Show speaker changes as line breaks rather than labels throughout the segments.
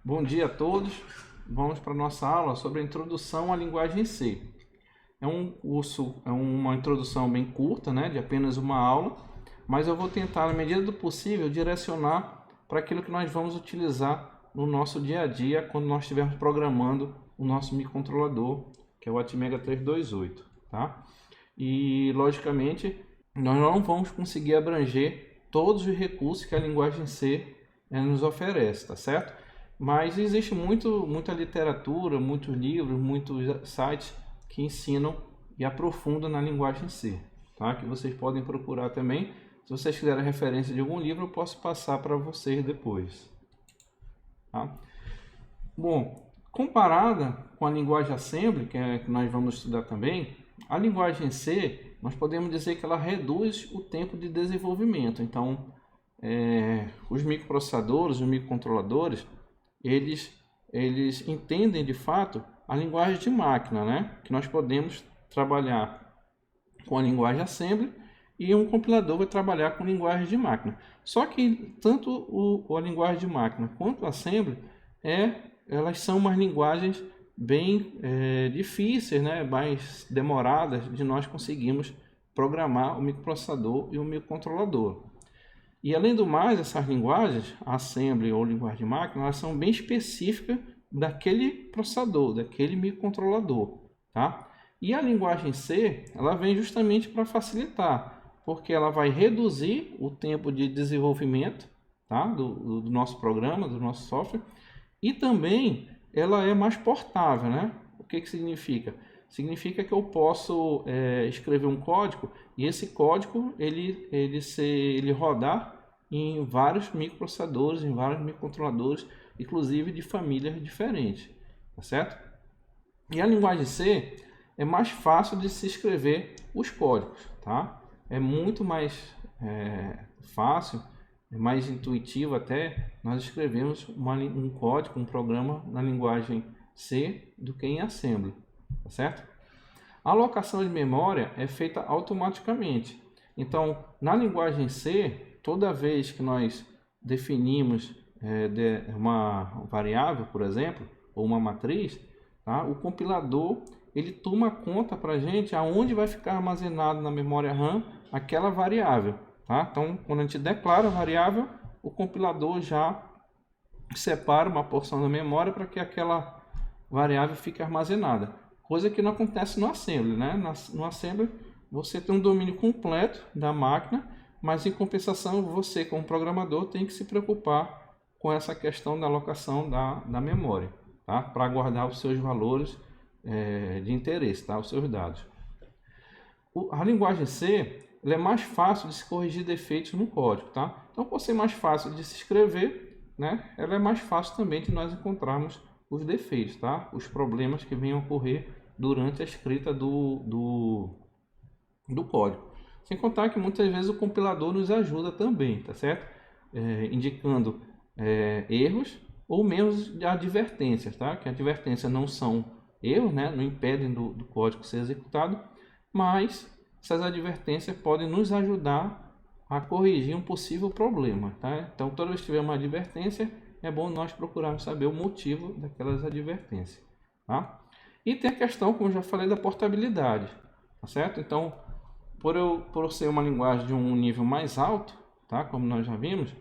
Bom dia a todos. Vamos para a nossa aula sobre a introdução à linguagem C. É um curso, uma introdução bem curta, né, de apenas uma aula, mas eu vou tentar, na medida do possível, direcionar para aquilo que nós vamos utilizar no nosso dia a dia quando nós estivermos programando o nosso microcontrolador, que é o Atmega 328, tá? E, logicamente, nós não vamos conseguir abranger todos os recursos que a linguagem C nos oferece, tá certo? Mas existe muita literatura, muitos livros, muitos sites que ensinam e aprofundam na linguagem C, tá? Que vocês podem procurar também. Se vocês quiserem referência de algum livro, eu posso passar para vocês depois, tá? Bom, comparada com a linguagem Assembly, que nós vamos estudar também, a linguagem C, nós podemos dizer que ela reduz o tempo de desenvolvimento. Então, os microprocessadores, os microcontroladores, eles entendem de fato a linguagem de máquina, né? Que nós podemos trabalhar com a linguagem Assembly e um compilador vai trabalhar com linguagem de máquina. Só que tanto a linguagem de máquina quanto o Assembly, elas são umas linguagens bem difíceis, né? Mais demoradas de nós conseguirmos programar o microprocessador e o microcontrolador. E além do mais, essas linguagens, Assembly ou linguagem de máquina, elas são bem específicas daquele processador, daquele microcontrolador, tá? E a linguagem C, ela vem justamente para facilitar, porque ela vai reduzir o tempo de desenvolvimento, tá? do nosso programa, do nosso software, e também ela é mais portável, né? O que significa? Significa que eu posso escrever um código e esse código ele rodar em vários microprocessadores, em vários microcontroladores, inclusive de famílias diferentes, tá certo? E a linguagem C é mais fácil de se escrever os códigos, tá? É muito mais fácil, é mais intuitivo até nós escrevemos um código, um programa na linguagem C do que em Assembly, tá certo? A alocação de memória é feita automaticamente. Então, na linguagem C, toda vez que nós definimos uma variável, por exemplo, ou uma matriz, tá? O compilador ele toma conta para a gente aonde vai ficar armazenado na memória RAM aquela variável, tá? Então, quando a gente declara a variável, o compilador já separa uma porção da memória para que aquela variável fique armazenada. Coisa que não acontece no Assembly, né? No Assembly você tem um domínio completo da máquina, mas em compensação você como programador tem que se preocupar com essa questão da alocação da memória, tá? Para guardar os seus valores de interesse, tá? Os seus dados. A linguagem C ela é mais fácil de se corrigir defeitos no código, tá? Então, por ser mais fácil de se escrever, né? Ela é mais fácil também de nós encontrarmos os defeitos, tá? Os problemas que venham a ocorrer durante a escrita do código. Sem contar que muitas vezes o compilador nos ajuda também, tá certo? Indicando erros ou mesmo advertências, tá? Que advertências não são erros, né? Não impedem do código ser executado, mas essas advertências podem nos ajudar a corrigir um possível problema, tá? Então, toda vez que tiver uma advertência, é bom nós procurarmos saber o motivo daquelas advertências, tá? E tem a questão, como eu já falei, da portabilidade, tá certo? Então, por ser uma linguagem de um nível mais alto, tá? Como nós já vimos,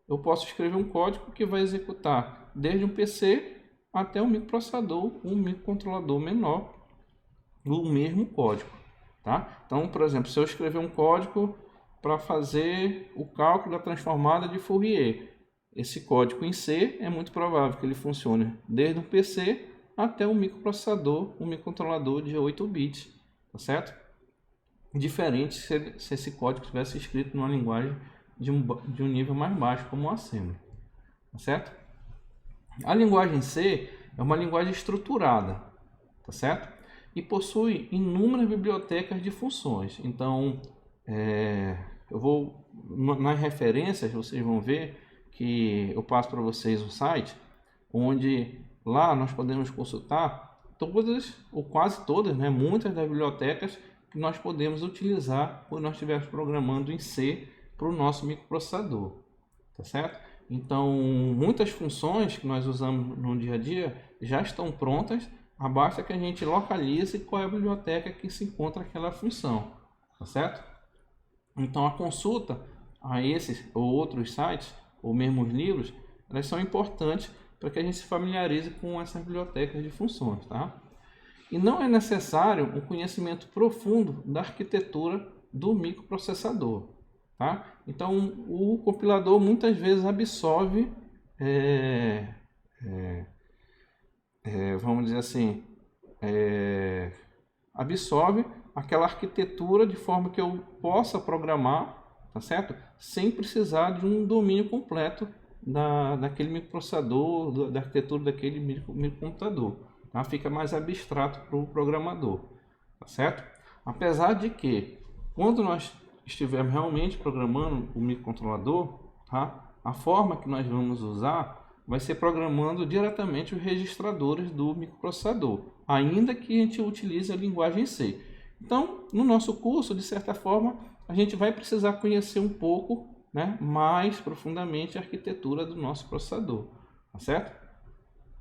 eu posso escrever um código que vai executar desde um PC até um microprocessador, um microcontrolador menor, o mesmo código, tá? Então, por exemplo, se eu escrever um código para fazer o cálculo da transformada de Fourier, esse código em C é muito provável que ele funcione desde um PC até um microprocessador, um microcontrolador de 8 bits, tá certo? Diferente se esse código tivesse escrito numa linguagem de um nível mais baixo, como o Assembly, tá certo? A linguagem C é uma linguagem estruturada, tá certo? E possui inúmeras bibliotecas de funções. Então, nas referências, vocês vão ver que eu passo para vocês um site onde lá nós podemos consultar todas, ou quase todas, né, muitas das bibliotecas que nós podemos utilizar quando nós estivermos programando em C para o nosso microprocessador, tá certo? Então, muitas funções que nós usamos no dia a dia já estão prontas, basta que a gente localize qual é a biblioteca que se encontra aquela função, tá certo? Então, a consulta a esses ou outros sites, ou mesmo os livros, elas são importantes para que a gente se familiarize com essas bibliotecas de funções, tá? E não é necessário um conhecimento profundo da arquitetura do microprocessador, tá? Então, o compilador muitas vezes absorve, vamos dizer assim, absorve aquela arquitetura de forma que eu possa programar, tá certo? Sem precisar de um domínio completo daquele microprocessador, da arquitetura daquele microcomputador. Tá? Fica mais abstrato para o programador, tá certo? Apesar de que, quando nós estivermos realmente programando o microcontrolador, tá? A forma que nós vamos usar vai ser programando diretamente os registradores do microprocessador, ainda que a gente utilize a linguagem C. Então, no nosso curso, de certa forma, a gente vai precisar conhecer um pouco, né, mais profundamente a arquitetura do nosso processador, tá certo?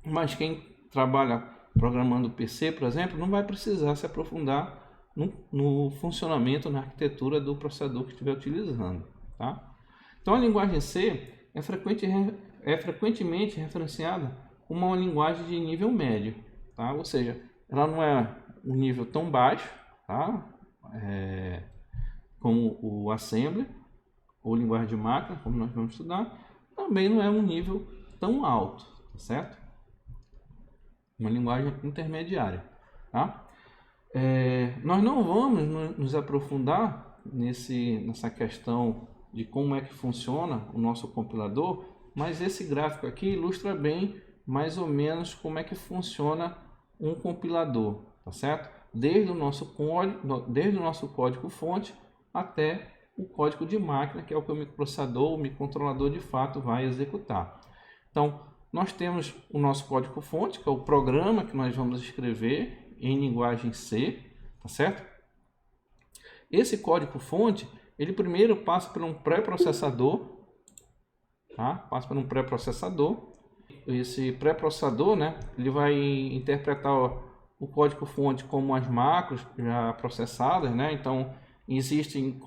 Mas quem trabalha programando PC, por exemplo, não vai precisar se aprofundar no funcionamento, na arquitetura do processador que estiver utilizando, tá? Então, a linguagem C é frequentemente referenciada como uma linguagem de nível médio, tá? Ou seja, ela não é um nível tão baixo, tá? Como o Assembly ou linguagem de máquina, como nós vamos estudar, também não é um nível tão alto, tá certo? Uma linguagem intermediária, tá? Nós não vamos nos aprofundar nessa questão de como é que funciona o nosso compilador, mas esse gráfico aqui ilustra bem mais ou menos como é que funciona um compilador, tá certo? Desde o nosso código-fonte até o código de máquina, que é o que o microprocessador, o microcontrolador de fato vai executar. Então, nós temos o nosso código-fonte, que é o programa que nós vamos escrever em linguagem C, tá certo? Esse código-fonte, ele primeiro passa por um pré-processador, tá? Passa por um pré-processador. Esse pré-processador, né, ele vai interpretar o código-fonte como as macros já processadas, né? Então, existem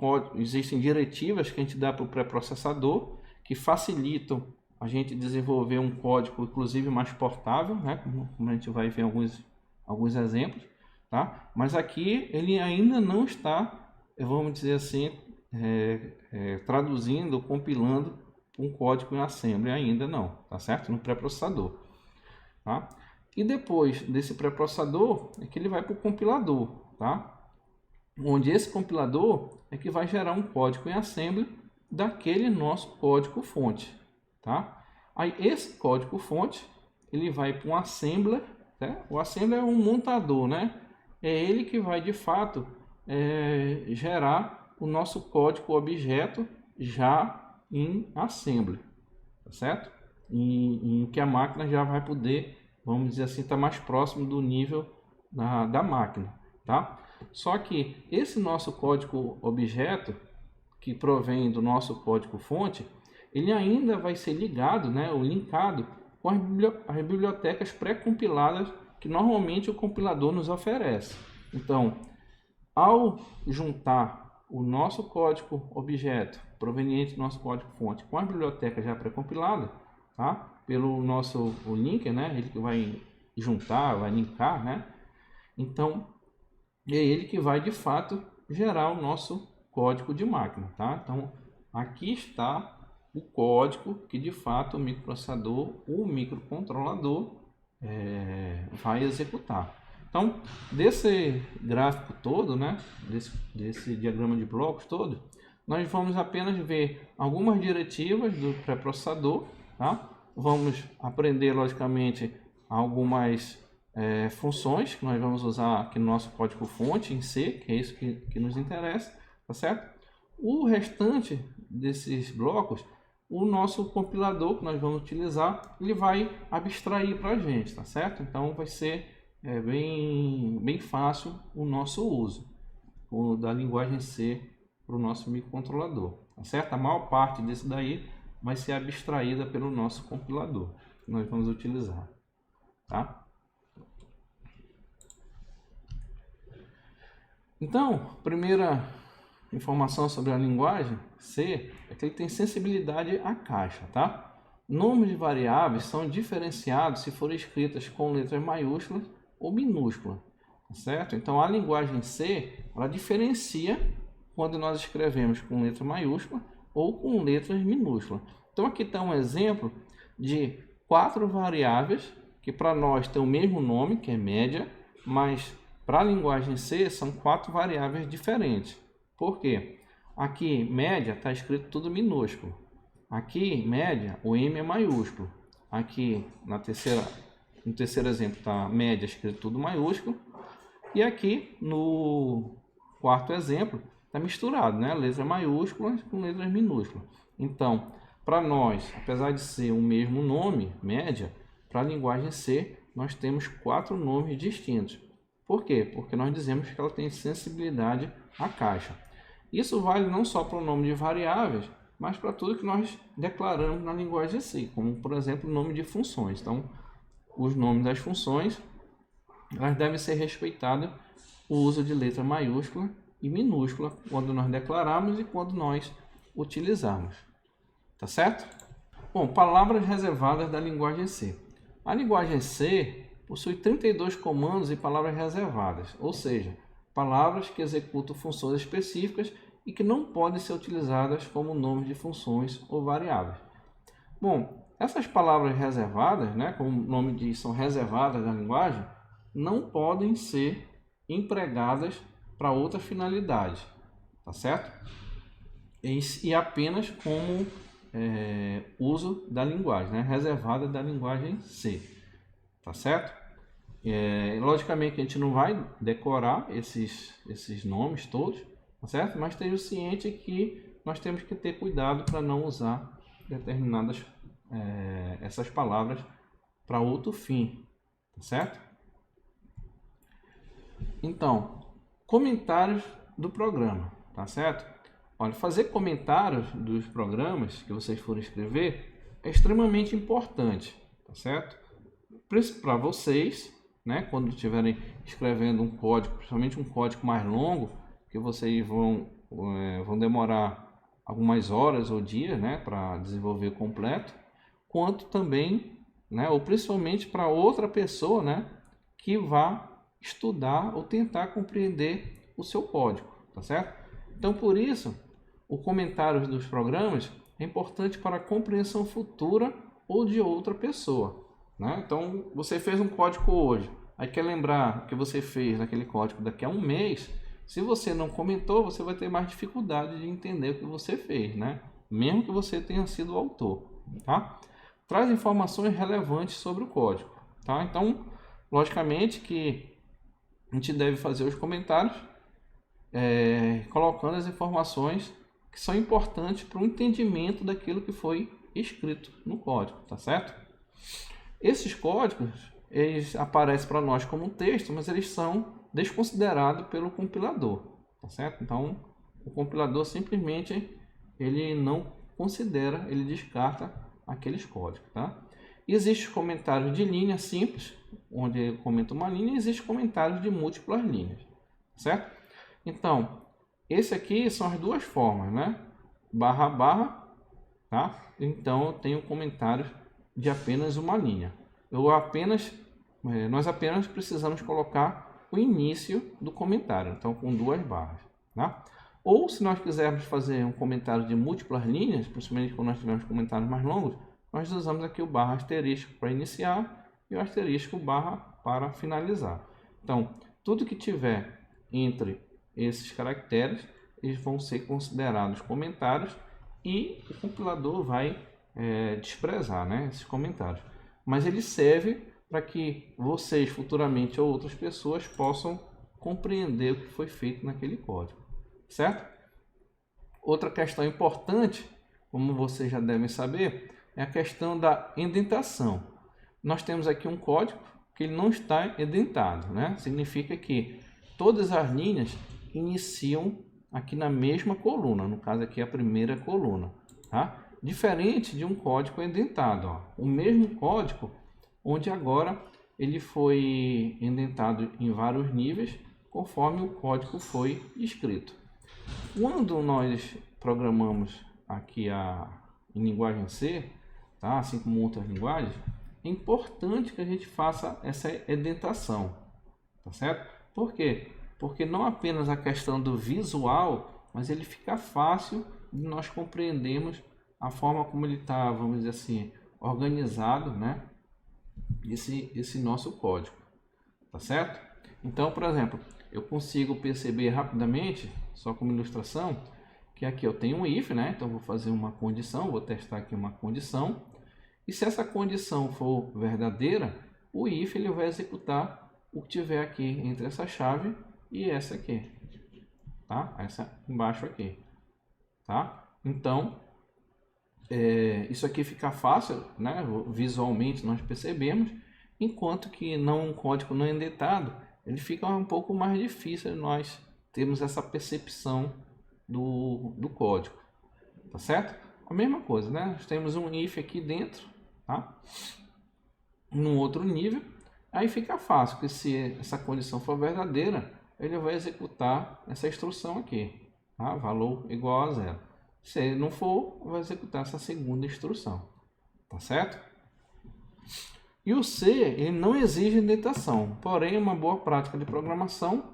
diretivas que a gente dá para o pré-processador que facilitam a gente desenvolver um código, inclusive, mais portável, né? Como a gente vai ver alguns exemplos, tá? Mas aqui ele ainda não está, vamos dizer assim, traduzindo, compilando um código em Assembly, ainda não, tá certo? No pré-processador, tá? E depois desse pré-processador é que ele vai para o compilador, tá? Onde esse compilador é que vai gerar um código em Assembly daquele nosso código-fonte, tá? Aí esse código-fonte ele vai para um assembler, né? O assembler é um montador, né? É ele que vai de fato gerar o nosso código objeto já em Assembly, tá certo? Em que a máquina já vai poder, vamos dizer assim, estar mais próximo do nível da máquina, tá? Só que esse nosso código objeto, que provém do nosso código fonte, ele ainda vai ser ligado, né, ou linkado com as bibliotecas pré-compiladas que normalmente o compilador nos oferece. Então, ao juntar o nosso código objeto proveniente do nosso código fonte com as bibliotecas já pré-compiladas, tá? Pelo nosso linker, né, ele que vai juntar, vai linkar, né? Então, é ele que vai de fato gerar o nosso código de máquina, tá? Então, aqui está o código que de fato o microprocessador, o microcontrolador vai executar. Então, desse gráfico todo, né, desse diagrama de blocos todo, nós vamos apenas ver algumas diretivas do pré-processador, tá? Vamos aprender, logicamente, algumas funções que nós vamos usar aqui no nosso código-fonte em C, que é isso que nos interessa, tá certo? O restante desses blocos, o nosso compilador que nós vamos utilizar, ele vai abstrair para a gente, tá certo? Então, vai ser é bem fácil o nosso uso da linguagem C para o nosso microcontrolador, tá certo? A maior parte disso daí vai ser abstraída pelo nosso compilador que nós vamos utilizar, tá? Então, primeira informação sobre a linguagem C é que ele tem sensibilidade à caixa, tá? Nomes de variáveis são diferenciados se forem escritas com letras maiúsculas ou minúsculas, tá certo? Então a linguagem C, ela diferencia quando nós escrevemos com letra maiúscula ou com letras minúsculas. Então aqui está um exemplo de 4 variáveis que para nós tem o mesmo nome, que é média, mas para a linguagem C são 4 variáveis diferentes. Por quê? Aqui média está escrito tudo minúsculo. Aqui média, o M é maiúsculo. Aqui no terceiro exemplo está média escrito tudo maiúsculo. E aqui no quarto exemplo está misturado, né? Letras maiúsculas com letras minúsculas. Então, para nós, apesar de ser o mesmo nome, média, para a linguagem C, nós temos 4 nomes distintos. Por quê? Porque nós dizemos que ela tem sensibilidade à caixa. Isso vale não só para o nome de variáveis, mas para tudo que nós declaramos na linguagem C, como, por exemplo, o nome de funções. Então, os nomes das funções, elas devem ser respeitados o uso de letra maiúscula e minúscula quando nós declararmos e quando nós utilizarmos. Tá certo? Bom, palavras reservadas da linguagem C. A linguagem C possui 32 comandos e palavras reservadas, ou seja, palavras que executam funções específicas e que não podem ser utilizadas como nomes de funções ou variáveis. Bom, essas palavras reservadas, né, como o nome diz, são reservadas na linguagem, não podem ser empregadas para outra finalidade, tá certo? E apenas como uso da linguagem, né, reservada da linguagem C, tá certo? Logicamente a gente não vai decorar esses nomes todos, tá certo? Mas esteja ciente que nós temos que ter cuidado para não usar determinadas essas palavras para outro fim, tá certo? Então, comentários do programa, tá certo? Olha, fazer comentários dos programas que vocês forem escrever é extremamente importante, tá certo? Para vocês, né, quando estiverem escrevendo um código, principalmente um código mais longo, que vocês vão demorar algumas horas ou dias, né, para desenvolver completo, quanto também, né, ou principalmente para outra pessoa, né, que vá estudar ou tentar compreender o seu código, tá certo? Então, por isso, o comentário dos programas é importante para a compreensão futura ou de outra pessoa, né? Então, você fez um código hoje, aí quer lembrar o que você fez naquele código daqui a um mês. Se você não comentou, você vai ter mais dificuldade de entender o que você fez, né? Mesmo que você tenha sido o autor, tá? Traz informações relevantes sobre o código, tá? Então, logicamente que a gente deve fazer os comentários colocando as informações que são importantes para o entendimento daquilo que foi escrito no código, tá certo? Esses códigos, eles aparecem para nós como texto, mas eles são desconsiderados pelo compilador, tá certo? Então, o compilador simplesmente ele não considera, ele descarta aqueles códigos, tá? Existem comentários de linha simples, onde ele comenta uma linha, e existem comentários de múltiplas linhas, certo? Então, esse aqui são as duas formas, né? Barra, barra, tá? Então, eu tenho comentários de apenas uma linha. Nós apenas precisamos colocar o início do comentário, então com 2 barras, tá? Ou se nós quisermos fazer um comentário de múltiplas linhas, principalmente quando nós tivermos comentários mais longos, nós usamos aqui o barra asterisco para iniciar e o asterisco barra para finalizar. Então, tudo que tiver entre esses caracteres, eles vão ser considerados comentários e o compilador vai desprezar, né, esses comentários. Mas ele serve para que vocês futuramente ou outras pessoas possam compreender o que foi feito naquele código, certo? Outra questão importante, como vocês já devem saber, é a questão da indentação. Nós temos aqui um código, que ele não está edentado, né? Significa que todas as linhas iniciam aqui na mesma coluna, no caso aqui a primeira coluna, tá? Diferente de um código indentado, ó. O mesmo código, onde agora ele foi indentado em vários níveis, conforme o código foi escrito. Quando nós programamos aqui em linguagem C, tá? Assim como outras linguagens, é importante que a gente faça essa edentação, tá certo? Por quê? Porque não apenas a questão do visual, mas ele fica fácil de nós compreendermos a forma como ele está, vamos dizer assim, organizado, né? Esse nosso código, tá certo? Então, por exemplo, eu consigo perceber rapidamente, só como ilustração, que aqui eu tenho um if, né? Então vou fazer uma condição, vou testar aqui uma condição, e se essa condição for verdadeira, o if ele vai executar o que tiver aqui entre essa chave e essa aqui, tá? Essa embaixo aqui, tá? Então, isso aqui fica fácil, né? Visualmente nós percebemos, enquanto que um código não indentado, ele fica um pouco mais difícil de nós termos essa percepção do código, tá certo? A mesma coisa, né? Nós temos um if aqui dentro, tá? Num outro nível, aí fica fácil, porque se essa condição for verdadeira, ele vai executar essa instrução aqui, tá? Valor igual a 0. Se ele não for, vai executar essa segunda instrução, tá certo? E o C, ele não exige indentação, porém é uma boa prática de programação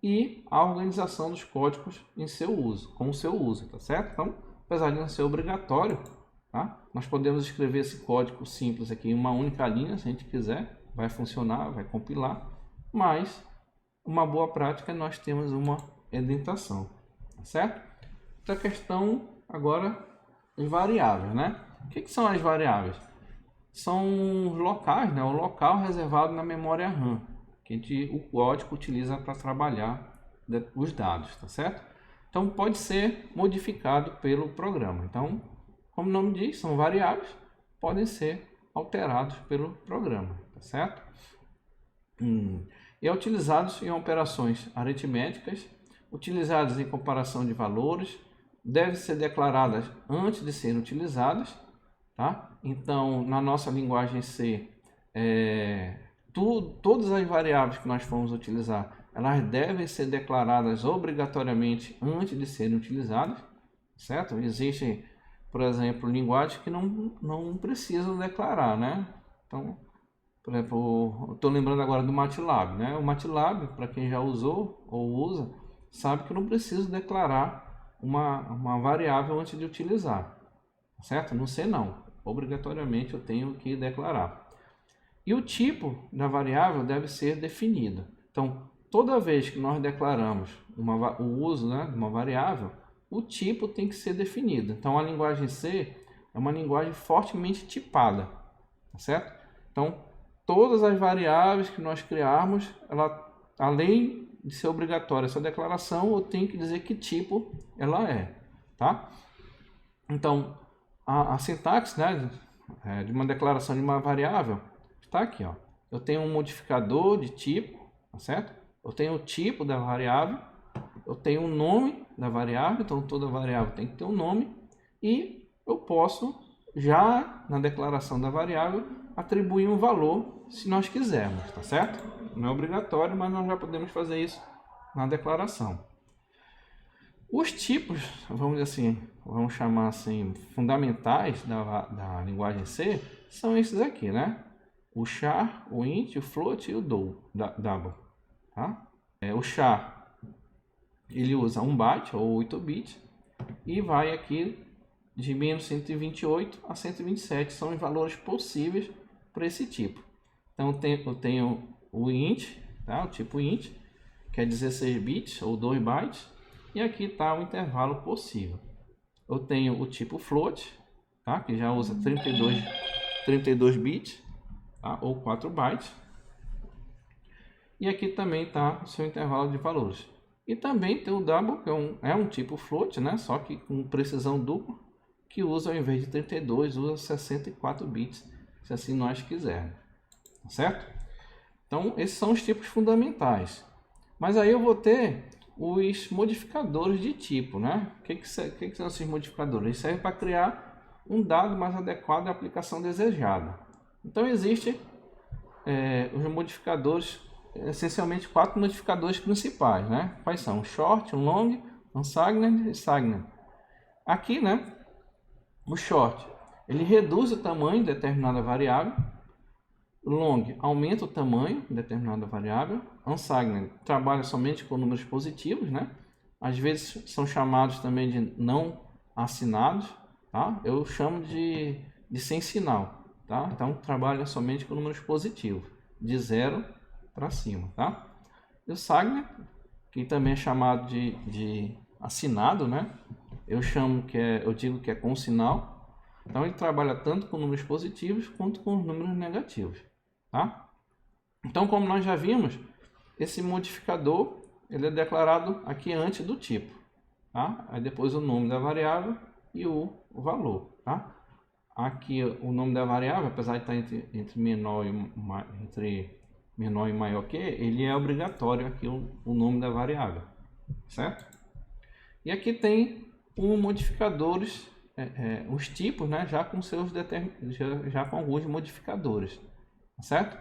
e a organização dos códigos em seu uso, com o seu uso, tá certo? Então, apesar de não ser obrigatório, tá? Nós podemos escrever esse código simples aqui em uma única linha, se a gente quiser, vai funcionar, vai compilar, mas uma boa prática é nós temos uma indentação, tá certo? Outra questão agora, as variáveis, né? O que são as variáveis? São os locais, né? O local reservado na memória RAM, que o código utiliza para trabalhar os dados, tá certo? Então pode ser modificado pelo programa. Então, como o nome diz, são variáveis, podem ser alterados pelo programa, tá certo? E é utilizados em operações aritméticas, utilizados em comparação de valores, devem ser declaradas antes de serem utilizadas, tá? Então, na nossa linguagem C, todas as variáveis que nós formos utilizar, elas devem ser declaradas obrigatoriamente antes de serem utilizadas, certo? Existem, por exemplo, linguagens que não precisam declarar, né? Então, por exemplo, eu estou lembrando agora do MATLAB, né? O MATLAB, para quem já usou ou usa, sabe que eu não preciso declarar uma variável antes de utilizar, certo? No C não, obrigatoriamente eu tenho que declarar. E o tipo da variável deve ser definido. Então, toda vez que nós declaramos o uso, né, de uma variável, o tipo tem que ser definido. Então, a linguagem C é uma linguagem fortemente tipada, tá certo? Então, todas as variáveis que nós criarmos, além de ser obrigatória essa declaração, eu tenho que dizer que tipo ela é, tá? Então, a sintaxe, né, de uma declaração de uma variável está aqui, ó. Eu tenho um modificador de tipo, tá certo? Eu tenho o tipo da variável, eu tenho o nome da variável, então toda variável tem que ter um nome, e eu posso, já na declaração da variável, atribuir um valor se nós quisermos, tá certo? Não é obrigatório, mas nós já podemos fazer isso na declaração. Os tipos, vamos dizer assim, vamos chamar assim, fundamentais da linguagem C, são esses aqui, né? O char, o int, o float e o double, tá? O char, ele usa 1 byte ou 8 bits e vai aqui de menos 128 a 127, são os valores possíveis para esse tipo. Então eu tenho o int, tá? O tipo int, que é 16 bits ou 2 bytes, e aqui está o intervalo possível. Eu tenho o tipo float, tá? Que já usa 32 bits, tá? Ou 4 bytes. E aqui também está o seu intervalo de valores. E também tem o double, que é um tipo float, né? Só que com precisão dupla, que usa, ao invés de 32, usa 64 bits, se assim nós quisermos, tá certo? Então, esses são os tipos fundamentais. Mas aí eu vou ter os modificadores de tipo, né? O que são esses modificadores? Eles servem para criar um dado mais adequado à aplicação desejada. Então, existem os modificadores, essencialmente 4 modificadores principais, né? Quais são? O short, o long, unsigned e signed. Aqui, né? O short, ele reduz o tamanho de determinada variável. O long aumenta o tamanho de determinada variável. Unsigned trabalha somente com números positivos, né? Às vezes são chamados também de não assinados, tá? Eu chamo de sem sinal, tá? Então trabalha somente com números positivos, de 0 para cima, tá? E o signed, que também é chamado de assinado, né? Eu digo que é com sinal. Então ele trabalha tanto com números positivos quanto com números negativos, tá? Então, como nós já vimos, esse modificador ele é declarado aqui antes do tipo, tá? Aí depois o nome da variável e o valor, tá? Aqui o nome da variável, apesar de estar entre menor e maior que, ele é obrigatório aqui o nome da variável, certo? E aqui tem modificadores, os tipos, né, já com seus já com alguns modificadores, certo?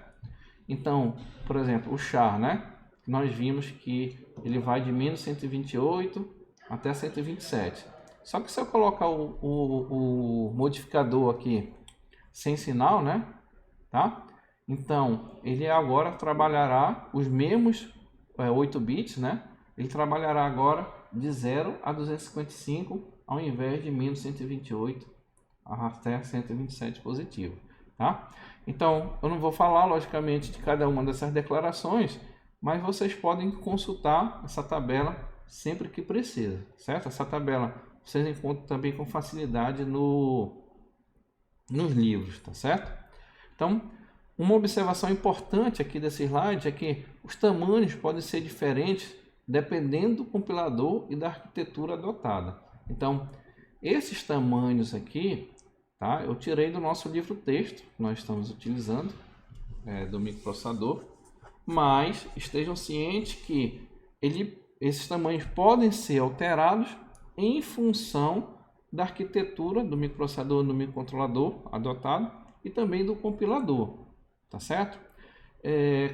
Então, por exemplo, o char, né, nós vimos que ele vai de menos 128 até 127. Só que se eu colocar o modificador aqui sem sinal, né, tá? Então, ele agora trabalhará os mesmos 8 bits, né? Ele trabalhará agora de 0 a 255, ao invés de menos 128 até 127 positivo, tá? Então, eu não vou falar, logicamente, de cada uma dessas declarações, mas vocês podem consultar essa tabela sempre que precisa, certo? Essa tabela vocês encontram também com facilidade nos livros, tá certo? Então, uma observação importante aqui desse slide é que os tamanhos podem ser diferentes dependendo do compilador e da arquitetura adotada. Então, esses tamanhos aqui, tá, eu tirei do nosso livro texto que nós estamos utilizando, do microprocessador, mas estejam cientes que esses tamanhos podem ser alterados em função da arquitetura do microprocessador, do microcontrolador adotado e também do compilador, tá certo?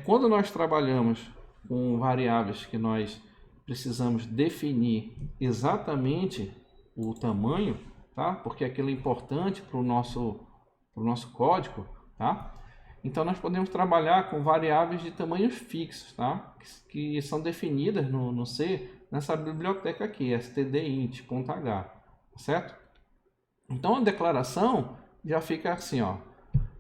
Quando nós trabalhamos com variáveis que nós precisamos definir exatamente o tamanho, tá? Porque aquilo é importante para o nosso código, tá? Então nós podemos trabalhar com variáveis de tamanhos fixos, tá? Que são definidas no C nessa biblioteca aqui, stdint.h, tá certo? Então a declaração já fica assim, ó,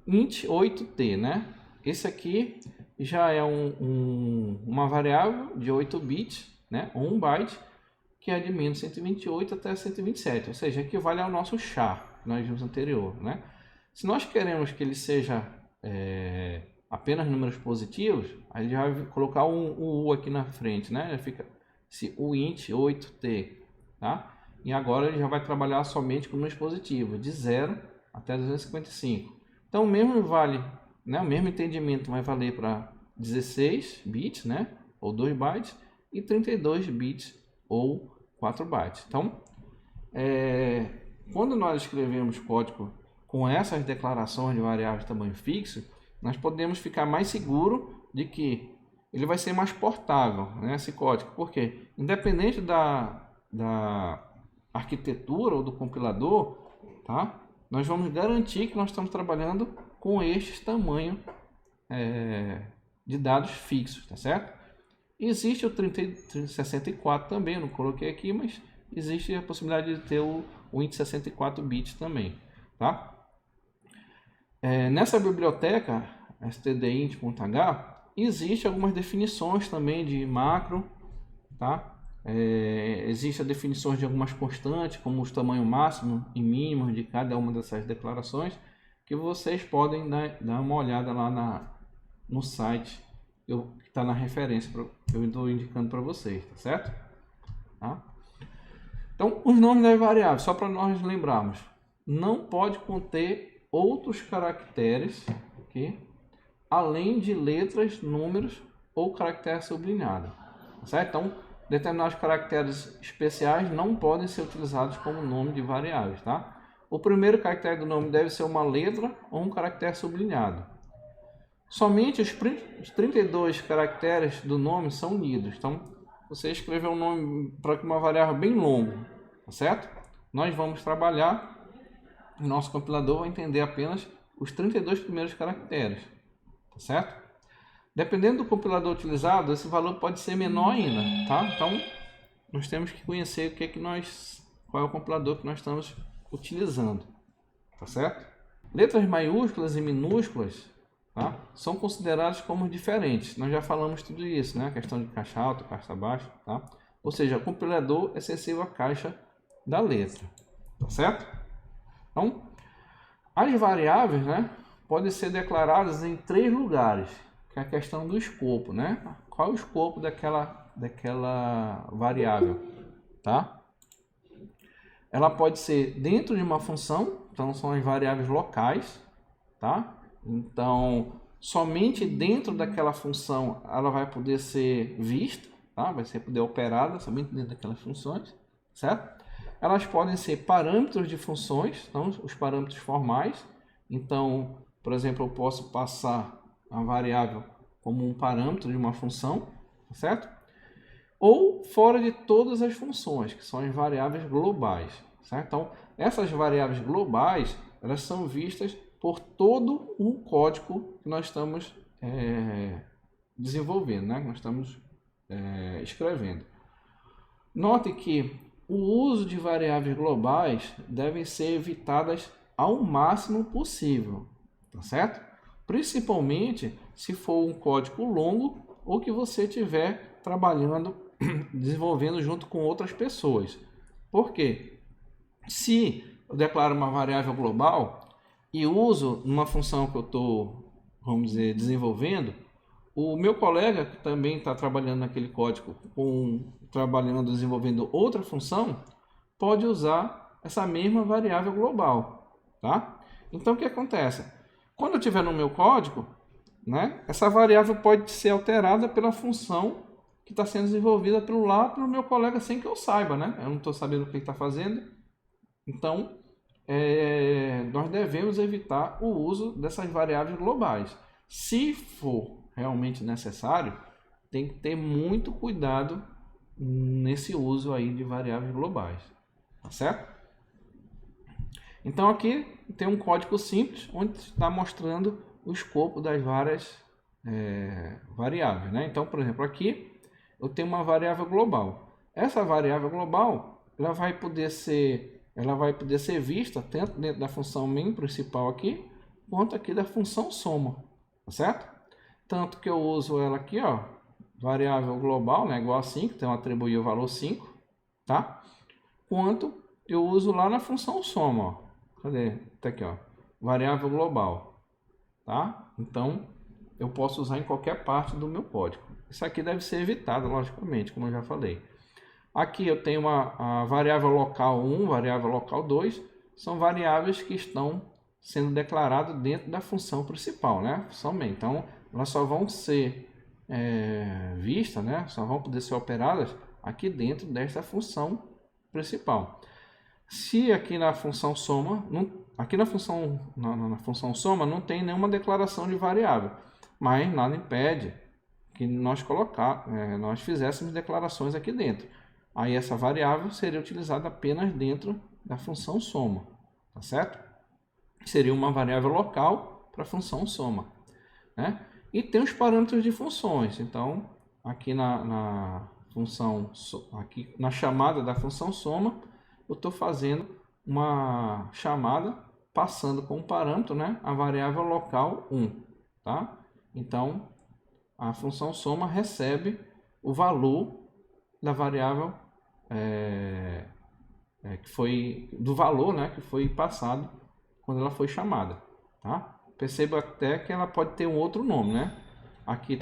int 8t, né? Esse aqui já é uma variável de 8 bits, né? 1 byte, que é de menos 128 até 127, ou seja, equivale ao nosso char que nós vimos anterior, né? Se nós queremos que ele seja apenas números positivos, aí já vai colocar um U aqui na frente, né? Já fica esse int 8t, tá? E agora ele já vai trabalhar somente com números positivos, de 0 até 255. Então o mesmo vale, né? O mesmo entendimento vai valer para 16 bits, né? Ou 2 bytes, e 32 bits ou 4 bytes. Então, quando nós escrevemos código com essas declarações de variáveis de tamanho fixo, nós podemos ficar mais seguro de que ele vai ser mais portável, né, esse código, porque independente da arquitetura ou do compilador, tá, nós vamos garantir que nós estamos trabalhando com estes tamanhos de dados fixos, tá certo? Existe o 3064 também, eu não coloquei aqui, mas existe a possibilidade de ter o int 64 bits também, tá? Nessa biblioteca stdint.h existe algumas definições também de macro, tá? Existem definições de algumas constantes, como os tamanhos máximo e mínimo de cada uma dessas declarações, que vocês podem dar uma olhada lá no site que está na referência que eu estou indicando para vocês, tá certo? Tá? Então, os nomes das variáveis, só para nós lembrarmos, não pode conter outros caracteres, okay, além de letras, números ou caractere sublinhado, certo? Então, determinados caracteres especiais não podem ser utilizados como nome de variáveis, tá? O primeiro caractere do nome deve ser uma letra ou um caractere sublinhado. Somente os 32 caracteres do nome são unidos. Então, você escreveu um nome para uma variável bem longo, tá certo? Nós vamos trabalhar, o nosso compilador vai entender apenas os 32 primeiros caracteres, tá certo? Dependendo do compilador utilizado, esse valor pode ser menor ainda, tá? Então, nós temos que conhecer qual é o compilador que nós estamos utilizando, tá certo? Letras maiúsculas e minúsculas, tá, são consideradas como diferentes. Nós já falamos tudo isso, né? A questão de caixa alta, caixa baixa, tá? Ou seja, o compilador é sensível à caixa da letra, tá certo? Então, as variáveis, né, podem ser declaradas em 3 lugares, que é a questão do escopo, né? Qual é o escopo daquela variável, tá? Ela pode ser dentro de uma função, então são as variáveis locais, tá? Então, somente dentro daquela função ela vai poder ser vista, tá? Vai ser poder operada somente dentro daquelas funções, certo? Elas podem ser parâmetros de funções, então os parâmetros formais. Então, por exemplo, eu posso passar a variável como um parâmetro de uma função, certo? Ou fora de todas as funções, que são as variáveis globais, certo? Então, essas variáveis globais, elas são vistas por todo o código que nós estamos desenvolvendo, né? Que nós estamos escrevendo. Note que o uso de variáveis globais devem ser evitadas ao máximo possível, tá certo? Principalmente se for um código longo ou que você estiver trabalhando, desenvolvendo junto com outras pessoas. Por quê? Se eu declaro uma variável global e uso numa função que eu estou, vamos dizer, desenvolvendo, o meu colega que também está trabalhando naquele código, desenvolvendo outra função, pode usar essa mesma variável global, tá? Então, o que acontece? Quando eu estiver no meu código, né, essa variável pode ser alterada pela função que está sendo desenvolvida pelo meu colega sem que eu saiba, né? Eu não estou sabendo o que ele está fazendo. Então, nós devemos evitar o uso dessas variáveis globais. Se for realmente necessário, tem que ter muito cuidado nesse uso aí de variáveis globais, tá certo? Então aqui tem um código simples onde está mostrando o escopo das várias variáveis, né? Então, por exemplo, aqui eu tenho uma variável global. Essa variável global, ela vai poder ser vista tanto dentro da função main principal aqui, quanto aqui da função soma, tá certo? Tanto que eu uso ela aqui, ó, variável global, né, igual a 5, então eu atribuí o valor 5, tá? Quanto eu uso lá na função soma, ó. Cadê? Tá aqui, ó, variável global, tá? Então, eu posso usar em qualquer parte do meu código. Isso aqui deve ser evitado, logicamente, como eu já falei. Aqui eu tenho a variável local 1, variável local 2, são variáveis que estão sendo declaradas dentro da função principal, né? Função main. Então, elas só vão ser vistas, né? Só vão poder ser operadas aqui dentro desta função principal. Se aqui na função soma, na função soma não tem nenhuma declaração de variável, mas nada impede que nós fizéssemos declarações aqui dentro. Aí essa variável seria utilizada apenas dentro da função soma, tá certo? Seria uma variável local para a função soma, né? E tem os parâmetros de funções. Então, aqui na chamada da função soma, eu estou fazendo uma chamada passando como parâmetro, né, a variável local 1, tá? Então, a função soma recebe o valor da variável do valor, né, que foi passado quando ela foi chamada, tá? Perceba até que ela pode ter um outro nome, né? Aqui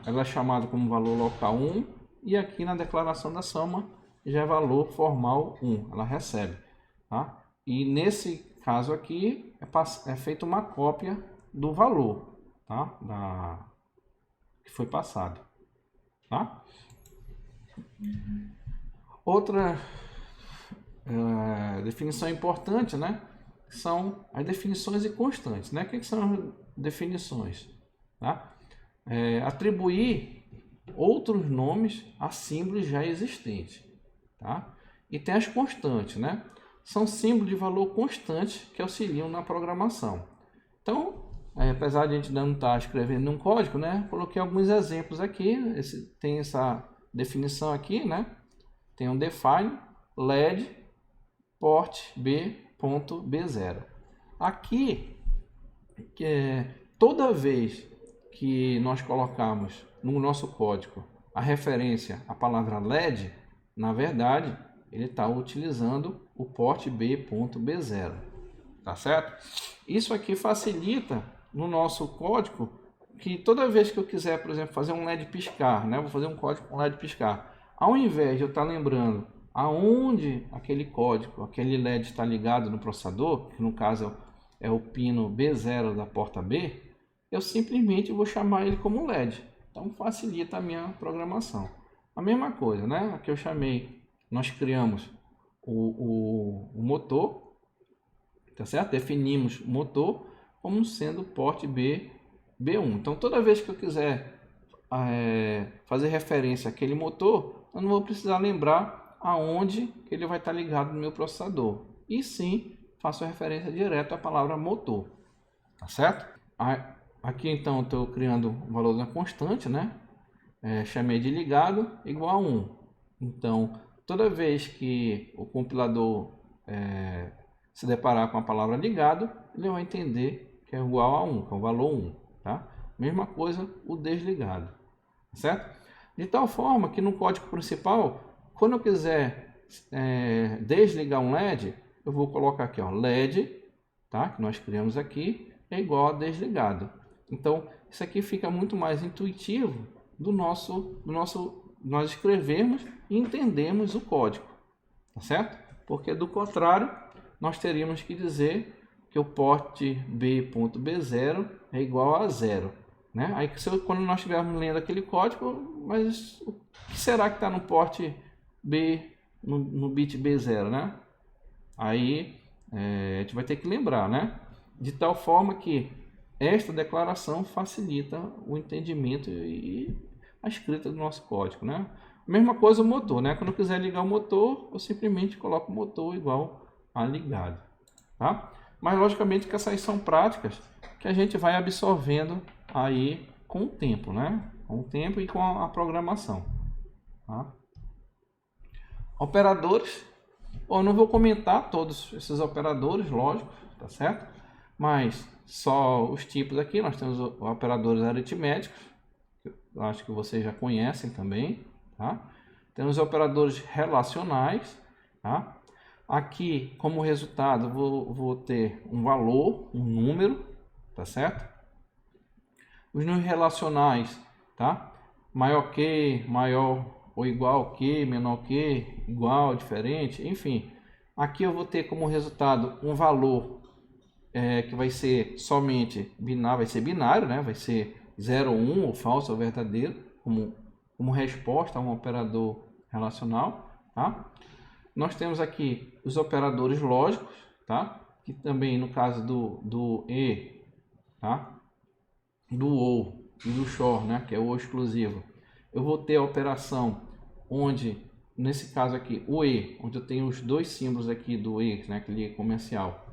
ela é chamada como valor local 1 e aqui na declaração da soma já é valor formal 1, ela recebe, tá? E nesse caso aqui é feita uma cópia do valor, tá? Que foi passado, tá? Outra definição importante, né? São as definições e constantes, né? O que são as definições? Tá? Atribuir outros nomes a símbolos já existentes, tá? E tem as constantes, né? São símbolos de valor constante que auxiliam na programação. Então, apesar de a gente não estar escrevendo um código, né? Coloquei alguns exemplos aqui. Tem essa definição aqui, né? Tem um define LED port B.B0. Aqui, toda vez que nós colocamos no nosso código a referência à palavra LED, na verdade, ele está utilizando o port B.B0, tá certo? Isso aqui facilita no nosso código que toda vez que eu quiser, por exemplo, fazer um LED piscar, né? Vou fazer um código com LED piscar. Ao invés de eu estar lembrando aonde aquele código, aquele LED está ligado no processador, que no caso é o pino B0 da porta B, eu simplesmente vou chamar ele como LED. Então facilita a minha programação. A mesma coisa, né? Aqui eu chamei, nós criamos o motor, tá certo? Definimos o motor como sendo port B1. Então toda vez que eu quiser fazer referência àquele motor, eu não vou precisar lembrar aonde ele vai estar ligado no meu processador. E sim, faço referência direto à palavra motor, tá certo? Aqui então estou criando o valor da constante, né? Chamei de ligado igual a 1. Então, toda vez que o compilador se deparar com a palavra ligado, ele vai entender que é igual a 1, que é o valor 1. Tá? Mesma coisa o desligado, certo? De tal forma que no código principal, quando eu quiser desligar um LED, eu vou colocar aqui, ó, LED, tá? Que nós criamos aqui, é igual a desligado. Então, isso aqui fica muito mais intuitivo do nós escrevermos e entendermos o código, tá certo? Porque do contrário, nós teríamos que dizer que o port B.B0 é igual a 0, né? Aí quando nós estivermos lendo aquele código, mas o que será que está no port B, no bit B0, né? Aí a gente vai ter que lembrar, né? De tal forma que esta declaração facilita o entendimento e a escrita do nosso código, né? Mesma coisa o motor, né? Quando eu quiser ligar o motor, eu simplesmente coloco o motor igual a ligado, tá? Mas logicamente que essas são práticas que a gente vai absorvendo aí com o tempo, né? Com o tempo e com a programação, tá? Operadores, eu não vou comentar todos esses operadores, lógico, tá certo? Mas só os tipos aqui, nós temos operadores aritméticos, eu acho que vocês já conhecem também, tá? Temos operadores relacionais, tá? Aqui, como resultado, vou ter um valor, um número, tá certo? Os números relacionais, tá? Maior que, maior ou igual que, menor que, igual, diferente, enfim. Aqui eu vou ter como resultado um valor que vai ser somente binário, vai ser binário, né? Vai ser 0 ou 1, ou falso ou verdadeiro, como resposta a um operador relacional, tá? Nós temos aqui os operadores lógicos, tá? Que também no caso do e, tá? Do ou e do shor, né? Que é o exclusivo. Eu vou ter a operação onde, nesse caso aqui, o e, onde eu tenho os dois símbolos aqui do e, né? Aquele e comercial.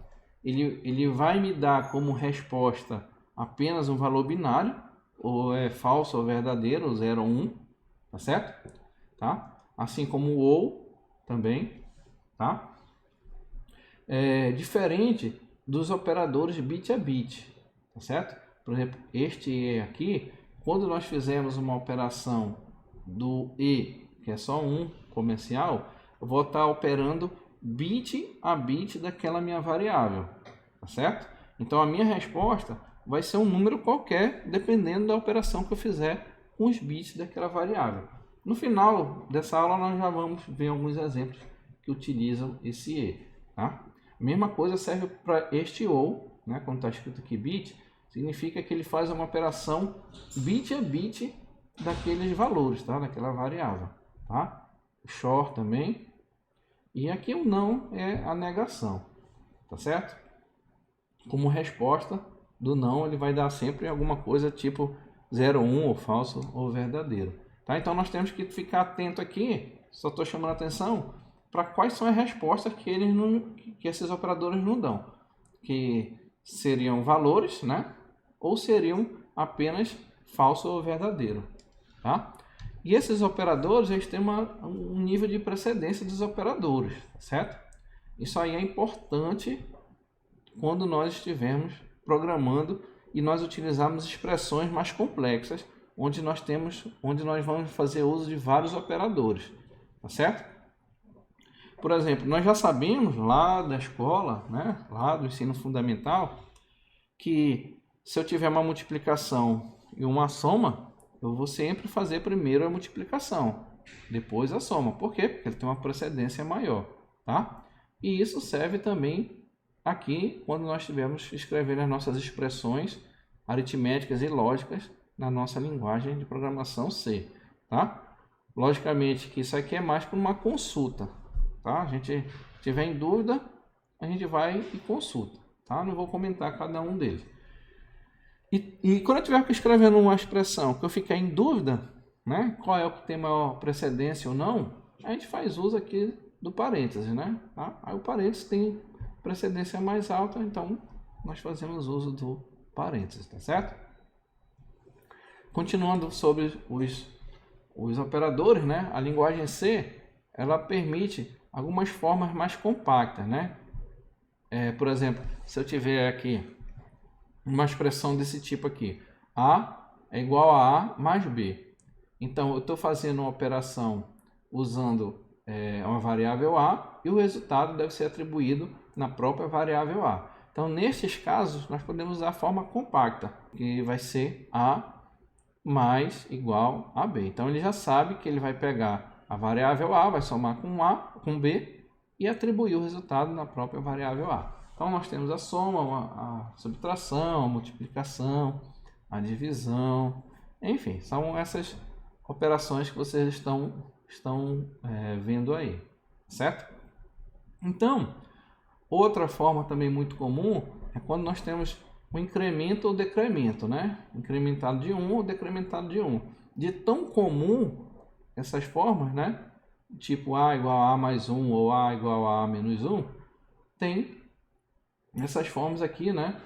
Ele vai me dar como resposta apenas um valor binário, ou é falso ou verdadeiro, 0 ou 1, tá certo? Tá? Assim como o ou também, tá? Diferente dos operadores bit a bit, tá certo? Por exemplo, este e aqui, quando nós fizermos uma operação do e, que é só um comercial, eu vou estar operando bit a bit daquela minha variável, tá certo? Então a minha resposta vai ser um número qualquer, dependendo da operação que eu fizer com os bits daquela variável. No final dessa aula nós já vamos ver alguns exemplos que utilizam esse e, tá? A mesma coisa serve para este ou, né? Quando está escrito aqui bit, significa que ele faz uma operação bit a bit daqueles valores, tá? Daquela variável, tá? O XOR também. E aqui o não é a negação, tá certo? Como resposta do não, ele vai dar sempre alguma coisa tipo 0, 1, ou falso, ou verdadeiro. Tá? Então nós temos que ficar atento aqui, só estou chamando a atenção, para quais são as respostas que esses operadores não dão. Que seriam valores, né? Ou seriam apenas falso ou verdadeiro. Tá? E esses operadores, eles têm um nível de precedência dos operadores, certo? Isso aí é importante quando nós estivermos programando e nós utilizarmos expressões mais complexas, onde nós vamos fazer uso de vários operadores, tá certo? Por exemplo, nós já sabemos lá da escola, né, lá do ensino fundamental, que se eu tiver uma multiplicação e uma soma, eu vou sempre fazer primeiro a multiplicação, depois a soma. Por quê? Porque ele tem uma precedência maior, tá? E isso serve também aqui quando nós estivermos escrevendo as nossas expressões aritméticas e lógicas na nossa linguagem de programação C, tá? Logicamente que isso aqui é mais para uma consulta, tá? A gente tiver em dúvida, a gente vai e consulta, tá? Não vou comentar cada um deles. E quando eu estiver escrevendo uma expressão que eu ficar em dúvida, né, qual é o que tem maior precedência ou não, a gente faz uso aqui do parênteses, né? Tá? Aí o parênteses tem precedência mais alta, então nós fazemos uso do parênteses, tá certo? Continuando sobre os operadores, né? A linguagem C, ela permite algumas formas mais compactas, né? Por exemplo, se eu tiver aqui uma expressão desse tipo aqui, A é igual a A mais B. Então, eu estou fazendo uma operação usando uma variável A e o resultado deve ser atribuído na própria variável A. Então, nesses casos, nós podemos usar a forma compacta, que vai ser A mais igual a B. Então, ele já sabe que ele vai pegar a variável A, vai somar com B e atribuir o resultado na própria variável A. Então, nós temos a soma, a subtração, a multiplicação, a divisão, enfim, são essas operações que vocês estão vendo aí, certo? Então, outra forma também muito comum é quando nós temos o incremento ou decremento, né? Incrementado de 1 ou decrementado de 1. De tão comum essas formas, né? Tipo A igual a A mais 1 ou A igual a A menos 1, tem essas formas aqui, né?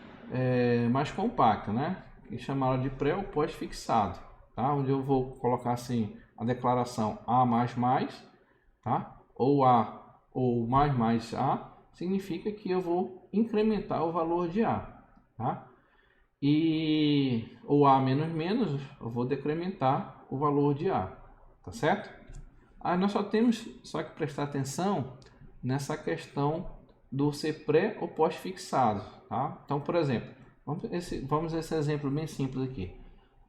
Mais compactas, né? Que chamaram de pré ou pós-fixado, tá? Onde eu vou colocar assim a declaração A mais mais, tá? Ou A ou mais A, significa que eu vou incrementar o valor de A, tá? E o A menos menos, eu vou decrementar o valor de A, tá certo? Aí nós só que prestar atenção nessa questão do ser pré ou pós-fixado, tá? Então, por exemplo, vamos esse exemplo bem simples aqui.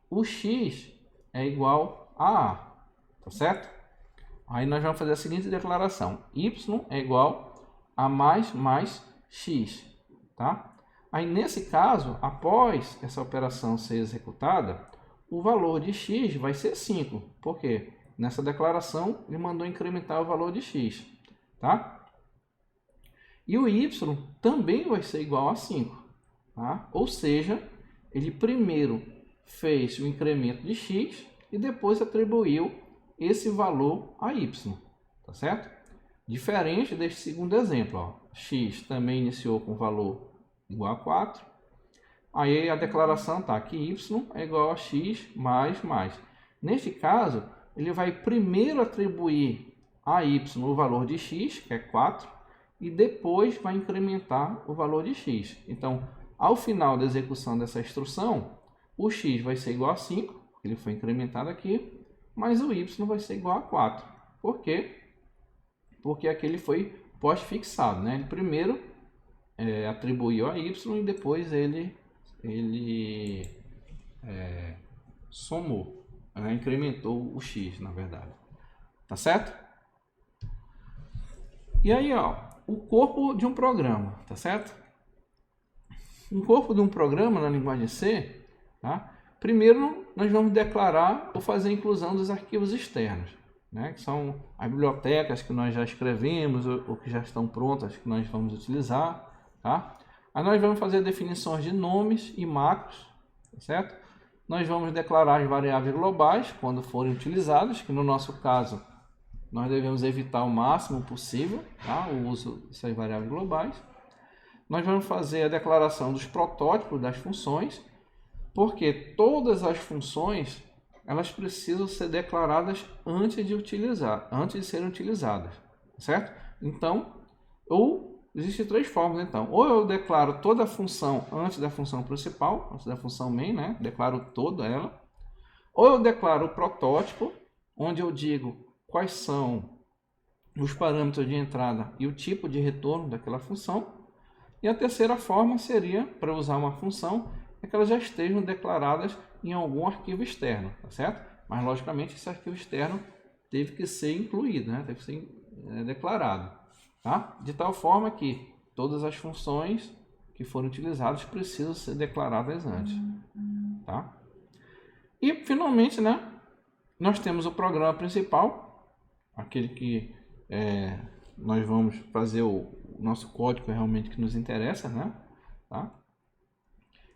O x é igual a A, tá certo? Aí nós vamos fazer a seguinte declaração: y é igual a mais x, tá? Aí nesse caso, após essa operação ser executada, o valor de x vai ser 5. Por quê? Nessa declaração ele mandou incrementar o valor de x, tá? E o y também vai ser igual a 5, tá? Ou seja, ele primeiro fez o incremento de x e depois atribuiu esse valor a y, tá certo? Diferente deste segundo exemplo, ó. X também iniciou com valor igual a 4. Aí a declaração tá que y é igual a x mais mais. Neste caso, ele vai primeiro atribuir a y o valor de x, que é 4, e depois vai incrementar o valor de x. Então, ao final da execução dessa instrução, o x vai ser igual a 5, ele foi incrementado aqui, mas o y vai ser igual a 4. Por quê? Porque aqui ele foi pós-fixado, né? Ele primeiro atribuiu a y e depois ele somou, né? Incrementou o x, na verdade. Tá certo? E aí, ó, o corpo de um programa, tá certo? um corpo de um programa na linguagem C, tá? Primeiro nós vamos declarar ou fazer a inclusão dos arquivos externos, né? Que são as bibliotecas que nós já escrevemos ou que já estão prontas que nós vamos utilizar, tá? Aí nós vamos fazer definições de nomes e macros, certo? Nós vamos declarar as variáveis globais quando forem utilizadas, que no nosso caso nós devemos evitar o máximo possível, tá? O uso dessas variáveis globais. Nós vamos fazer a declaração dos protótipos das funções, porque todas as funções elas precisam ser declaradas antes de serem utilizadas, certo? Então, existem três formas, então. Ou eu declaro toda a função antes da função principal, antes da função main, né? Declaro toda ela. Ou eu declaro o protótipo, onde eu digo quais são os parâmetros de entrada e o tipo de retorno daquela função. E a terceira forma seria, para usar uma função, é que elas já estejam declaradas em algum arquivo externo, tá certo? Mas, logicamente, esse arquivo externo teve que ser incluído, né? Teve que ser declarado, tá? De tal forma que todas as funções que foram utilizadas precisam ser declaradas antes, tá? E, finalmente, né, nós temos o programa principal, aquele que nós vamos fazer o nosso código realmente que nos interessa, né? Tá?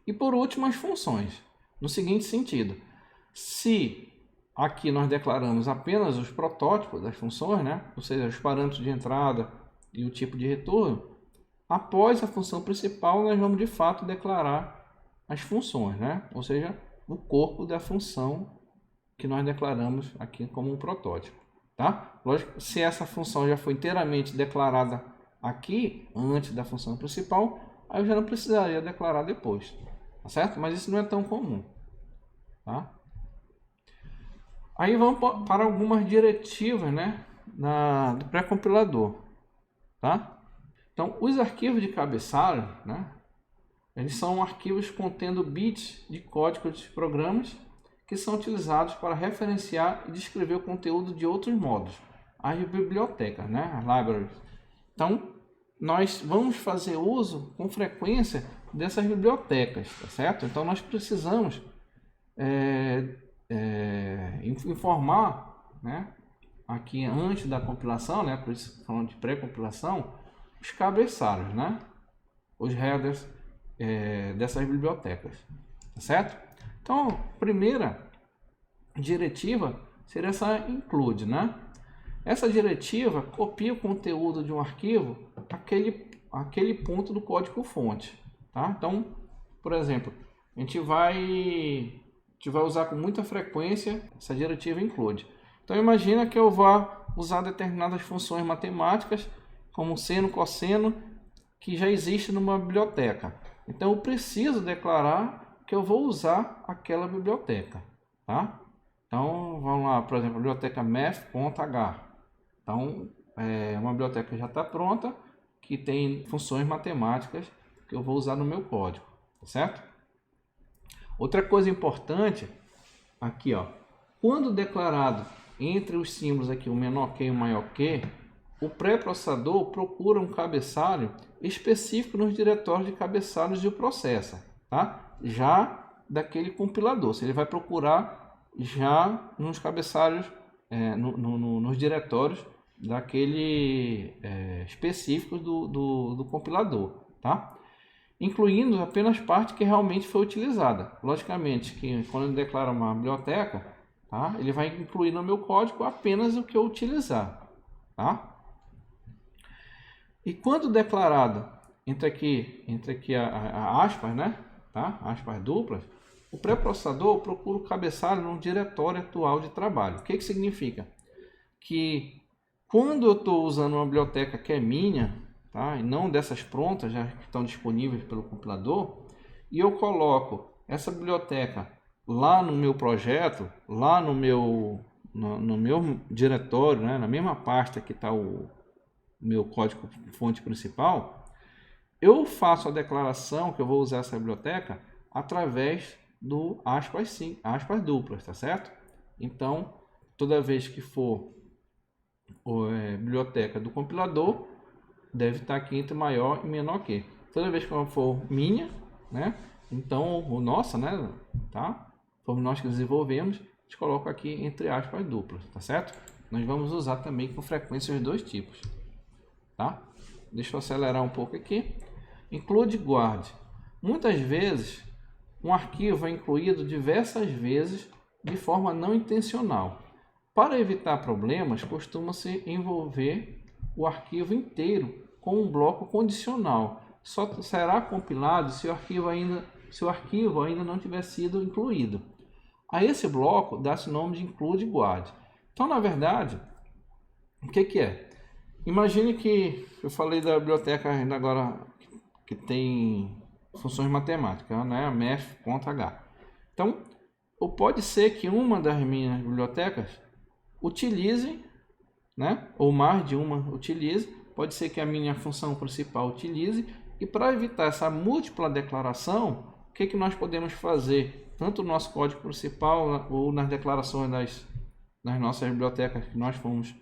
E por último, as funções. No seguinte sentido, se aqui nós declaramos apenas os protótipos das funções, né? Ou seja, os parâmetros de entrada e o tipo de retorno, após a função principal nós vamos de fato declarar as funções, né? Ou seja, o corpo da função que nós declaramos aqui como um protótipo. Tá? Lógico, se essa função já foi inteiramente declarada aqui, antes da função principal, aí eu já não precisaria declarar depois, tá certo? Mas isso não é tão comum, tá? Aí vamos para algumas diretivas, né, do pré-compilador, tá? Então, os arquivos de cabeçalho, né, eles são arquivos contendo bits de código de programas que são utilizados para referenciar e descrever o conteúdo de outros modos, as bibliotecas, né, as libraries. Então, nós vamos fazer uso com frequência dessas bibliotecas, tá certo? Então, nós precisamos informar, né, aqui antes da compilação, né, por isso falando de pré-compilação, os cabeçalhos, né, os headers dessas bibliotecas, tá certo? Então, a primeira diretiva seria essa include, né? Essa diretiva copia o conteúdo de um arquivo aquele ponto do código fonte, tá? Então, por exemplo, a gente vai usar com muita frequência essa diretiva include. Então, imagina que eu vá usar determinadas funções matemáticas, como seno, cosseno, que já existe numa biblioteca. Então, eu preciso declarar que eu vou usar aquela biblioteca, tá? Então, vamos lá, por exemplo, a biblioteca math.h. Então, uma biblioteca que já está pronta, que tem funções matemáticas que eu vou usar no meu código, tá certo? Outra coisa importante, aqui, ó, quando declarado entre os símbolos aqui, o menor que e o maior que, o pré-processador procura um cabeçalho específico nos diretórios de cabeçalhos e o processa, tá? Já daquele compilador, se ele vai procurar já nos cabeçalhos, nos diretórios daquele específico do compilador, tá? Incluindo apenas parte que realmente foi utilizada. Logicamente que quando ele declara uma biblioteca, tá? Ele vai incluir no meu código apenas o que eu utilizar, tá? E quando declarado entre aqui a aspas, né? Tá? Aspas duplas, o pré-processador procura o cabeçalho no diretório atual de trabalho. O que significa? Que quando eu estou usando uma biblioteca que é minha, tá? E não dessas prontas, já que estão disponíveis pelo compilador, e eu coloco essa biblioteca lá no meu projeto, lá no meu diretório, né? Na mesma pasta que está o meu código fonte principal, eu faço a declaração que eu vou usar essa biblioteca através do aspas duplas, tá certo? Então, toda vez que for biblioteca do compilador, deve estar aqui entre maior e menor que. Toda vez que for minha, né? Então, o nosso, né, tá? Fomos nós que desenvolvemos, a gente coloca aqui entre aspas duplas, tá certo? Nós vamos usar também com frequência os dois tipos, tá? Deixa eu acelerar um pouco aqui. Include guarde. Muitas vezes, um arquivo é incluído diversas vezes de forma não intencional. Para evitar problemas, costuma-se envolver o arquivo inteiro com um bloco condicional. Só será compilado se o arquivo ainda não tiver sido incluído. A esse bloco dá-se o nome de include guarde. Então, na verdade, o que é? Imagine que eu falei da biblioteca ainda agora que tem funções matemáticas, né? Math.h. Então, ou pode ser que uma das minhas bibliotecas utilize, né? Ou mais de uma utilize. Pode ser que a minha função principal utilize. E para evitar essa múltipla declaração, o que nós podemos fazer? Tanto no nosso código principal ou nas declarações das nossas bibliotecas que nós fomos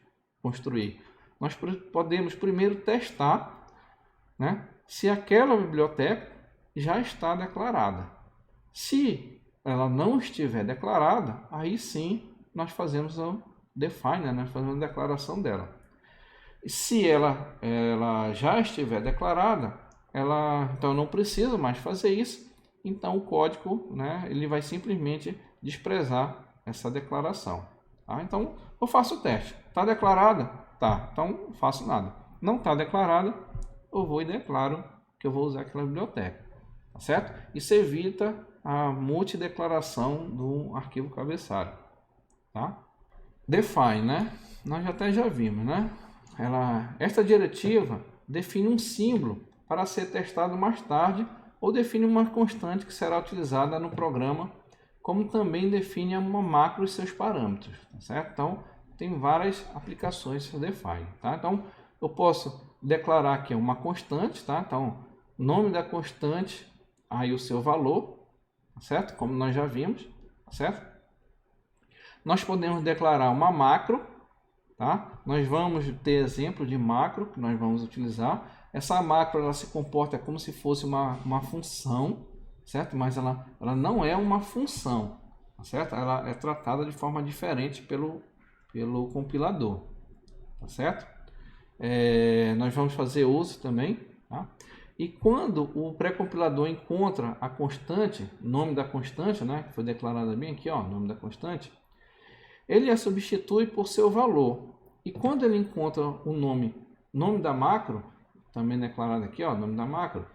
construir. Nós podemos primeiro testar, né, se aquela biblioteca já está declarada. Se ela não estiver declarada, aí sim nós fazemos o define, né, fazemos a declaração dela. Se ela já estiver declarada, então não precisa mais fazer isso, então o código, né, ele vai simplesmente desprezar essa declaração. Tá? Então eu faço o teste. Está declarada? Tá, então não faço nada. Não está declarada, eu vou e declaro que eu vou usar aquela biblioteca. Tá certo? Isso evita a multideclaração do arquivo cabeçalho. Tá? Define, né? Nós até já vimos, né? Esta diretiva define um símbolo para ser testado mais tarde ou define uma constante que será utilizada no programa, como também define uma macro e seus parâmetros, tá certo? Então, tem várias aplicações do define, tá? Então, eu posso declarar que é uma constante, tá? Então, nome da constante, aí o seu valor, tá certo? Como nós já vimos, tá certo? Nós podemos declarar uma macro, tá? Nós vamos ter exemplo de macro que nós vamos utilizar. Essa macro ela se comporta como se fosse uma função, certo? Mas ela não é uma função, tá certo? Ela é tratada de forma diferente pelo compilador, tá certo? Nós vamos fazer uso também, tá? E quando o pré-compilador encontra a constante, nome da constante, né, que foi declarada bem aqui, ó, nome da constante, ele a substitui por seu valor. E quando ele encontra o nome da macro, também declarado aqui, ó, nome da macro,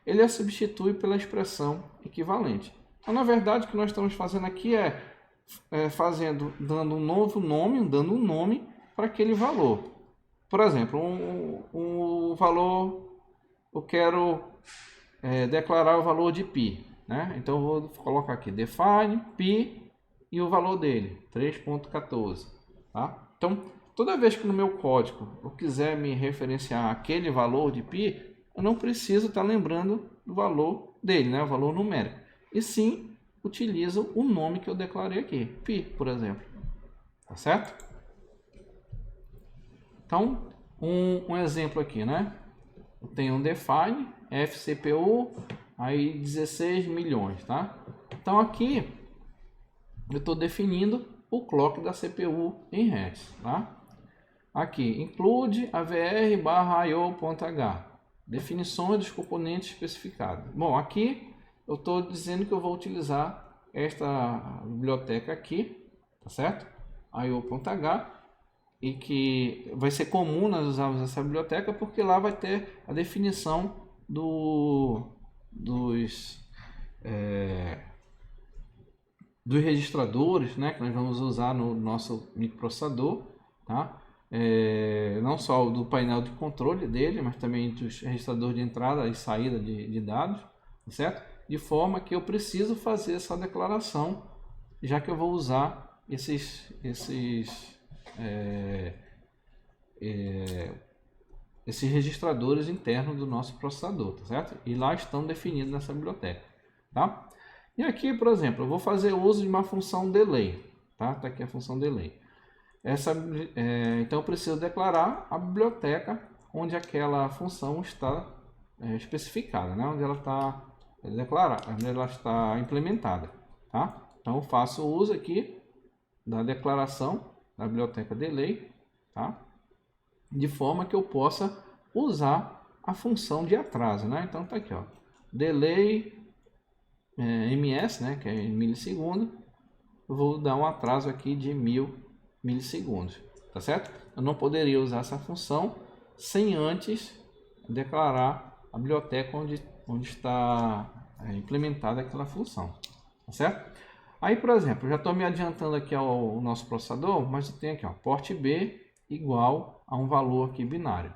ele a substitui pela expressão equivalente. Então, na verdade, o que nós estamos fazendo aqui dando um novo nome, dando um nome para aquele valor. Por exemplo, um valor, eu quero declarar o valor de π, né? Então, eu vou colocar aqui, define π e o valor dele, 3.14, tá? Então, toda vez que no meu código eu quiser me referenciar àquele valor de π, eu não preciso estar lembrando do valor dele, né? O valor numérico. E sim, utilizo o nome que eu declarei aqui, π, por exemplo. Tá certo? Então, um exemplo aqui, né? Eu tenho um define, fcpu, aí 16 milhões, tá? Então, aqui eu estou definindo o clock da CPU em Hertz, tá? Aqui, include avr/io.h, definições dos componentes especificados. Bom, aqui eu estou dizendo que eu vou utilizar esta biblioteca aqui, tá certo? io.h, e que vai ser comum nós usarmos essa biblioteca porque lá vai ter a definição dos registradores, né, que nós vamos usar no nosso microprocessador, tá? Não só do painel de controle dele, mas também dos registradores de entrada e saída de dados, certo? De forma que eu preciso fazer essa declaração, já que eu vou usar esses registradores internos do nosso processador, tá certo? E lá estão definidos nessa biblioteca, tá? E aqui, por exemplo, eu vou fazer uso de uma função delay, tá? Tá aqui a função delay. Então eu preciso declarar a biblioteca onde aquela função está especificada, né? Onde ela está declarar, ela está implementada, tá? Então eu faço uso aqui da declaração da biblioteca delay, tá? De forma que eu possa usar a função de atraso, né? Então tá aqui, ó, delay ms, né, que é em milissegundo. Eu vou dar um atraso aqui de 1000 milissegundos, tá certo? Eu não poderia usar essa função sem antes declarar a biblioteca onde está implementada aquela função, tá certo? Aí, por exemplo, eu já estou me adiantando aqui ao nosso processador, mas eu tenho aqui, ó, port B igual a um valor aqui binário,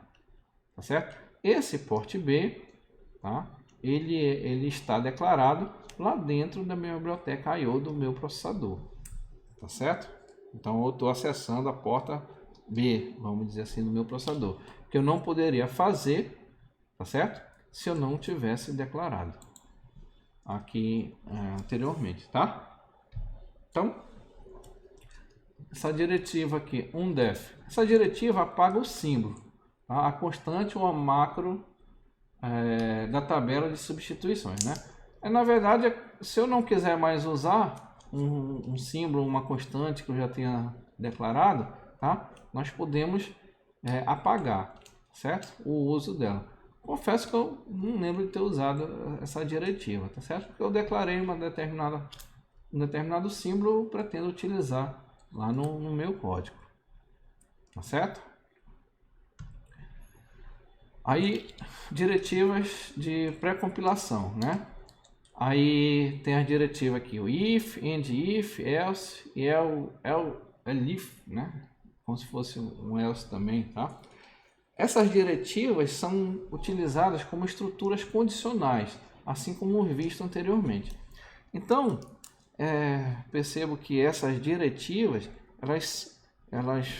tá certo? Esse port B, tá? Ele está declarado lá dentro da minha biblioteca I/O do meu processador, tá certo? Então eu estou acessando a porta B, vamos dizer assim, do meu processador, que eu não poderia fazer, tá certo? Se eu não tivesse declarado aqui anteriormente, tá? Então, essa diretiva aqui, undef, essa diretiva apaga o símbolo, tá? A constante ou a macro da tabela de substituições, né? Na verdade, se eu não quiser mais usar um símbolo, uma constante que eu já tenha declarado, tá? Nós podemos apagar, certo? O uso dela. Confesso que eu não lembro de ter usado essa diretiva, tá certo? Porque eu declarei um determinado símbolo, eu pretendo utilizar lá no meu código, tá certo? Aí, diretivas de pré-compilação, né? Aí tem a diretiva aqui, o if, end if, else e elif, né? Como se fosse um else também, tá? Essas diretivas são utilizadas como estruturas condicionais, assim como visto anteriormente. Então, percebo que essas diretivas, elas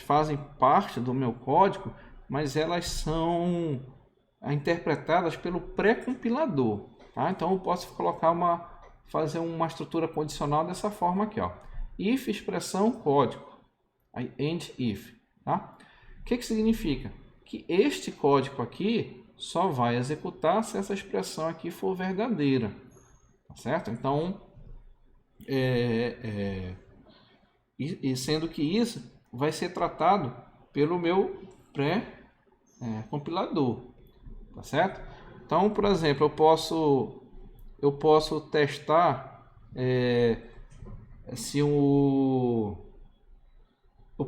fazem parte do meu código, mas elas são interpretadas pelo pré-compilador, tá? Então eu posso fazer uma estrutura condicional dessa forma aqui, ó. If expressão código, aí end if, tá? O que significa? Que este código aqui só vai executar se essa expressão aqui for verdadeira, tá certo? Então, e sendo que isso vai ser tratado pelo meu pré-compilador, tá certo? Então, por exemplo, eu posso testar se eu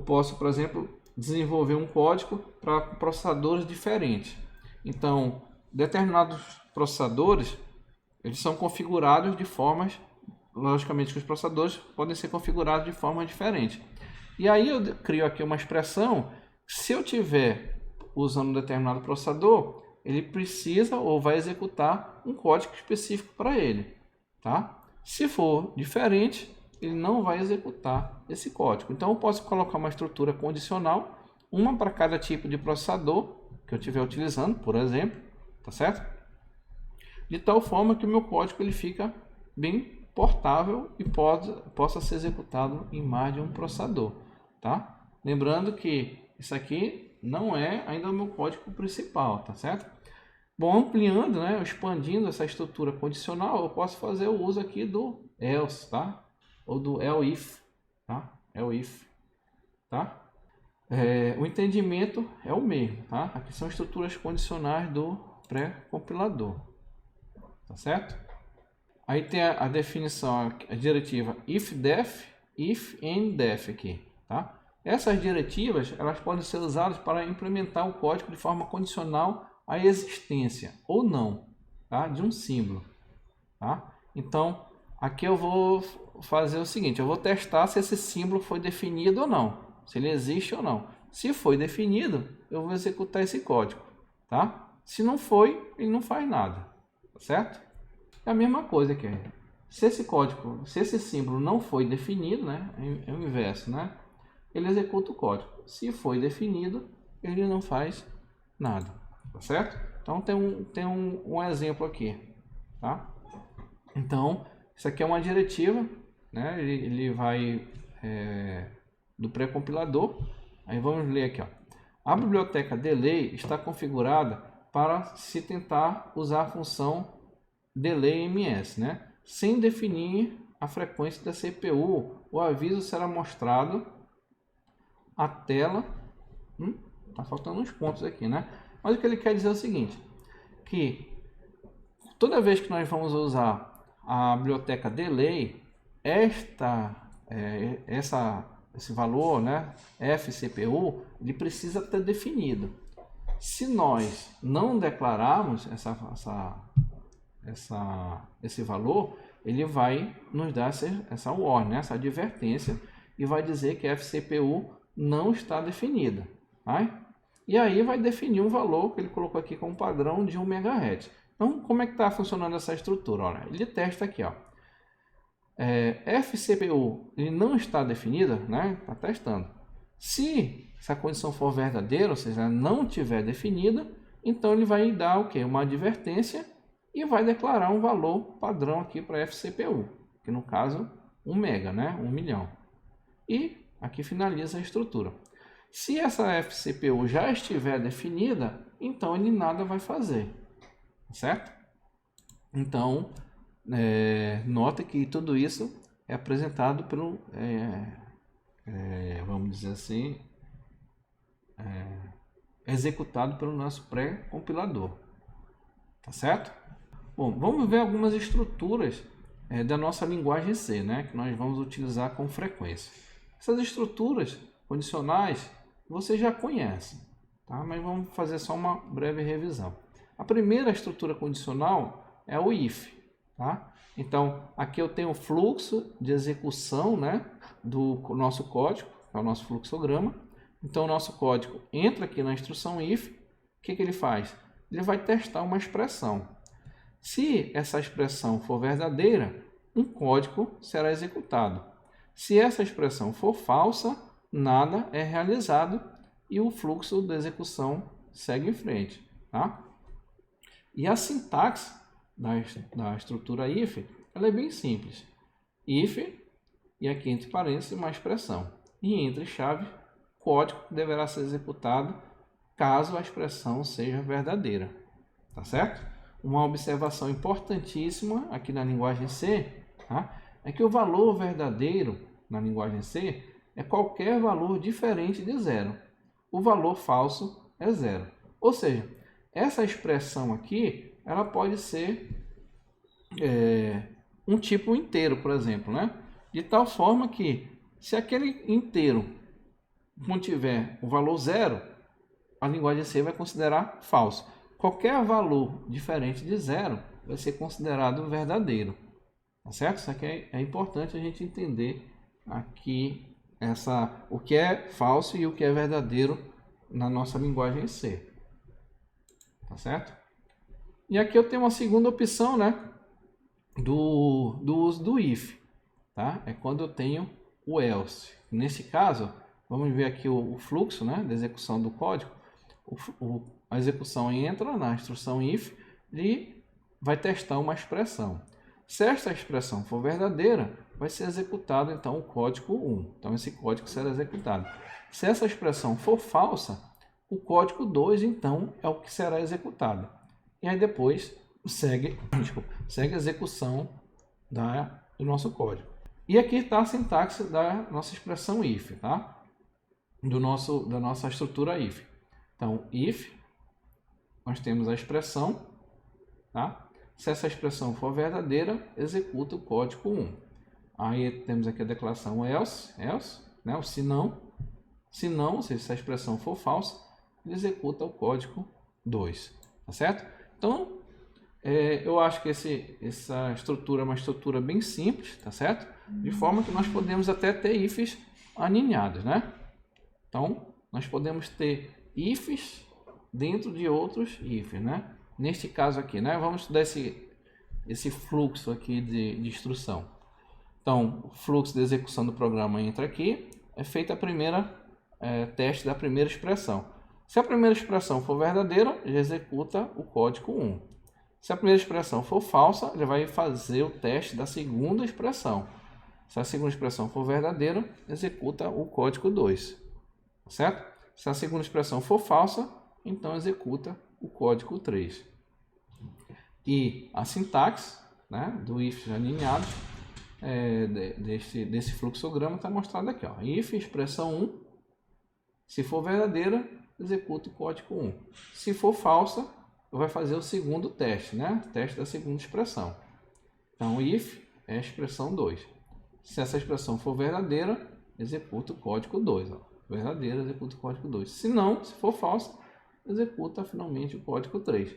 posso, por exemplo, desenvolver um código para processadores diferentes. Então, determinados processadores, eles são configurados de formas, logicamente que os processadores podem ser configurados de forma diferente. E aí eu crio aqui uma expressão, se eu tiver usando um determinado processador, ele precisa ou vai executar um código específico para ele, tá? Se for diferente, ele não vai executar esse código. Então eu posso colocar uma estrutura condicional, uma para cada tipo de processador que eu estiver utilizando, por exemplo, tá certo? De tal forma que o meu código ele fica bem portável e possa ser executado em mais de um processador, tá? Lembrando que isso aqui não é ainda o meu código principal, tá certo? Bom, ampliando, né, expandindo essa estrutura condicional, eu posso fazer o uso aqui do else, tá? Ou do elif, tá? Elif, tá? O entendimento é o mesmo, tá? Aqui são estruturas condicionais do pré-compilador, tá certo? Aí tem a definição, a diretiva if-def, if-and-def aqui, tá? Essas diretivas, elas podem ser usadas para implementar o código de forma condicional à existência ou não, tá? De um símbolo, tá? Então, aqui eu vou fazer o seguinte, eu vou testar se esse símbolo foi definido ou não, se ele existe ou não. Se foi definido, eu vou executar esse código, tá? Se não foi, ele não faz nada, tá certo? É a mesma coisa aqui. Se esse símbolo não foi definido, né? É o inverso, né? Ele executa o código. Se foi definido, ele não faz nada, tá certo? Então tem um exemplo aqui, tá? Então, isso aqui é uma diretiva, né? Ele vai do pré-compilador. Aí vamos ler aqui, ó. A biblioteca delay está configurada para se tentar usar a função delay MS, né? Sem definir a frequência da CPU, o aviso será mostrado a tela. Tá faltando uns pontos aqui, né? Mas o que ele quer dizer é o seguinte, que toda vez que nós vamos usar a biblioteca delay, esse valor, né, fCPU, ele precisa ter definido. Se nós não declararmos esse valor, ele vai nos dar essa warning, né, essa advertência, e vai dizer que a fCPU não está definida. Tá? E aí vai definir um valor que ele colocou aqui como padrão de 1 MHz. Então, como é que está funcionando essa estrutura? Olha, ele testa aqui, ó. fCPU ele não está definida, né? Está testando. Se essa condição for verdadeira, ou seja, não tiver definida, então ele vai dar o quê? Uma advertência e vai declarar um valor padrão aqui para fCPU, que no caso 1 mega, né? 1 milhão. E aqui finaliza a estrutura. Se essa fCPU já estiver definida, então ele nada vai fazer, certo? Então, nota que tudo isso é apresentado pelo, vamos dizer assim, executado pelo nosso pré-compilador, tá certo? Bom, vamos ver algumas estruturas da nossa linguagem C, né, que nós vamos utilizar com frequência. Essas estruturas condicionais você já conhece, tá? Mas vamos fazer só uma breve revisão. A primeira estrutura condicional é o if. Tá? Então, aqui eu tenho o fluxo de execução, né, do nosso código, é o nosso fluxograma. Então, o nosso código entra aqui na instrução if. O que ele faz? Ele vai testar uma expressão. Se essa expressão for verdadeira, um código será executado. Se essa expressão for falsa, nada é realizado e o fluxo da execução segue em frente. Tá? E a sintaxe da estrutura if, ela é bem simples. If, e aqui entre parênteses uma expressão. E entre chave, código deverá ser executado caso a expressão seja verdadeira. Tá certo? Uma observação importantíssima aqui na linguagem C, tá? É que o valor verdadeiro na linguagem C é qualquer valor diferente de zero. O valor falso é zero. Ou seja, essa expressão aqui, ela pode ser um tipo inteiro, por exemplo, né? De tal forma que, se aquele inteiro contiver o valor zero, a linguagem C vai considerar falso. Qualquer valor diferente de zero vai ser considerado verdadeiro. Tá certo? Isso aqui é importante a gente entender aqui o que é falso e o que é verdadeiro na nossa linguagem C. Tá certo? E aqui eu tenho uma segunda opção, né? Do uso do if. Tá? É quando eu tenho o else. Nesse caso, vamos ver aqui o fluxo, né, da execução do código. A execução entra na instrução if e vai testar uma expressão. Se esta expressão for verdadeira, vai ser executado então o código 1. Então esse código será executado. Se essa expressão for falsa, o código 2 então é o que será executado. E aí depois segue a execução do nosso código. E aqui está a sintaxe da nossa expressão if, tá? Da nossa estrutura if. Então, if, nós temos a expressão, tá? Se essa expressão for verdadeira, executa o código 1. Aí temos aqui a declaração else, né? O se não, ou seja, se a expressão for falsa, ele executa o código 2, tá certo? Então, eu acho que essa estrutura é uma estrutura bem simples, tá certo? De forma que nós podemos até ter ifs aninhados, né? Então, nós podemos ter ifs dentro de outros ifs, né? Neste caso aqui, né? Vamos estudar esse fluxo aqui de instrução. Então, o fluxo de execução do programa entra aqui, é feita a primeira teste da primeira expressão. Se a primeira expressão for verdadeira, já executa o código 1. Se a primeira expressão for falsa, ele vai fazer o teste da segunda expressão. Se a segunda expressão for verdadeira, executa o código 2. Certo? Se a segunda expressão for falsa, então executa o código 3. E a sintaxe, né, do if alinhado desse fluxograma está mostrado aqui. Ó. If expressão 1, se for verdadeira, executa o código 1. Se for falsa, vai fazer o segundo teste, né? Teste da segunda expressão. Então, if é a expressão 2. Se essa expressão for verdadeira, executa o código 2. Ó. Verdadeira, executa o código 2. Se não, se for falsa, executa finalmente o código 3.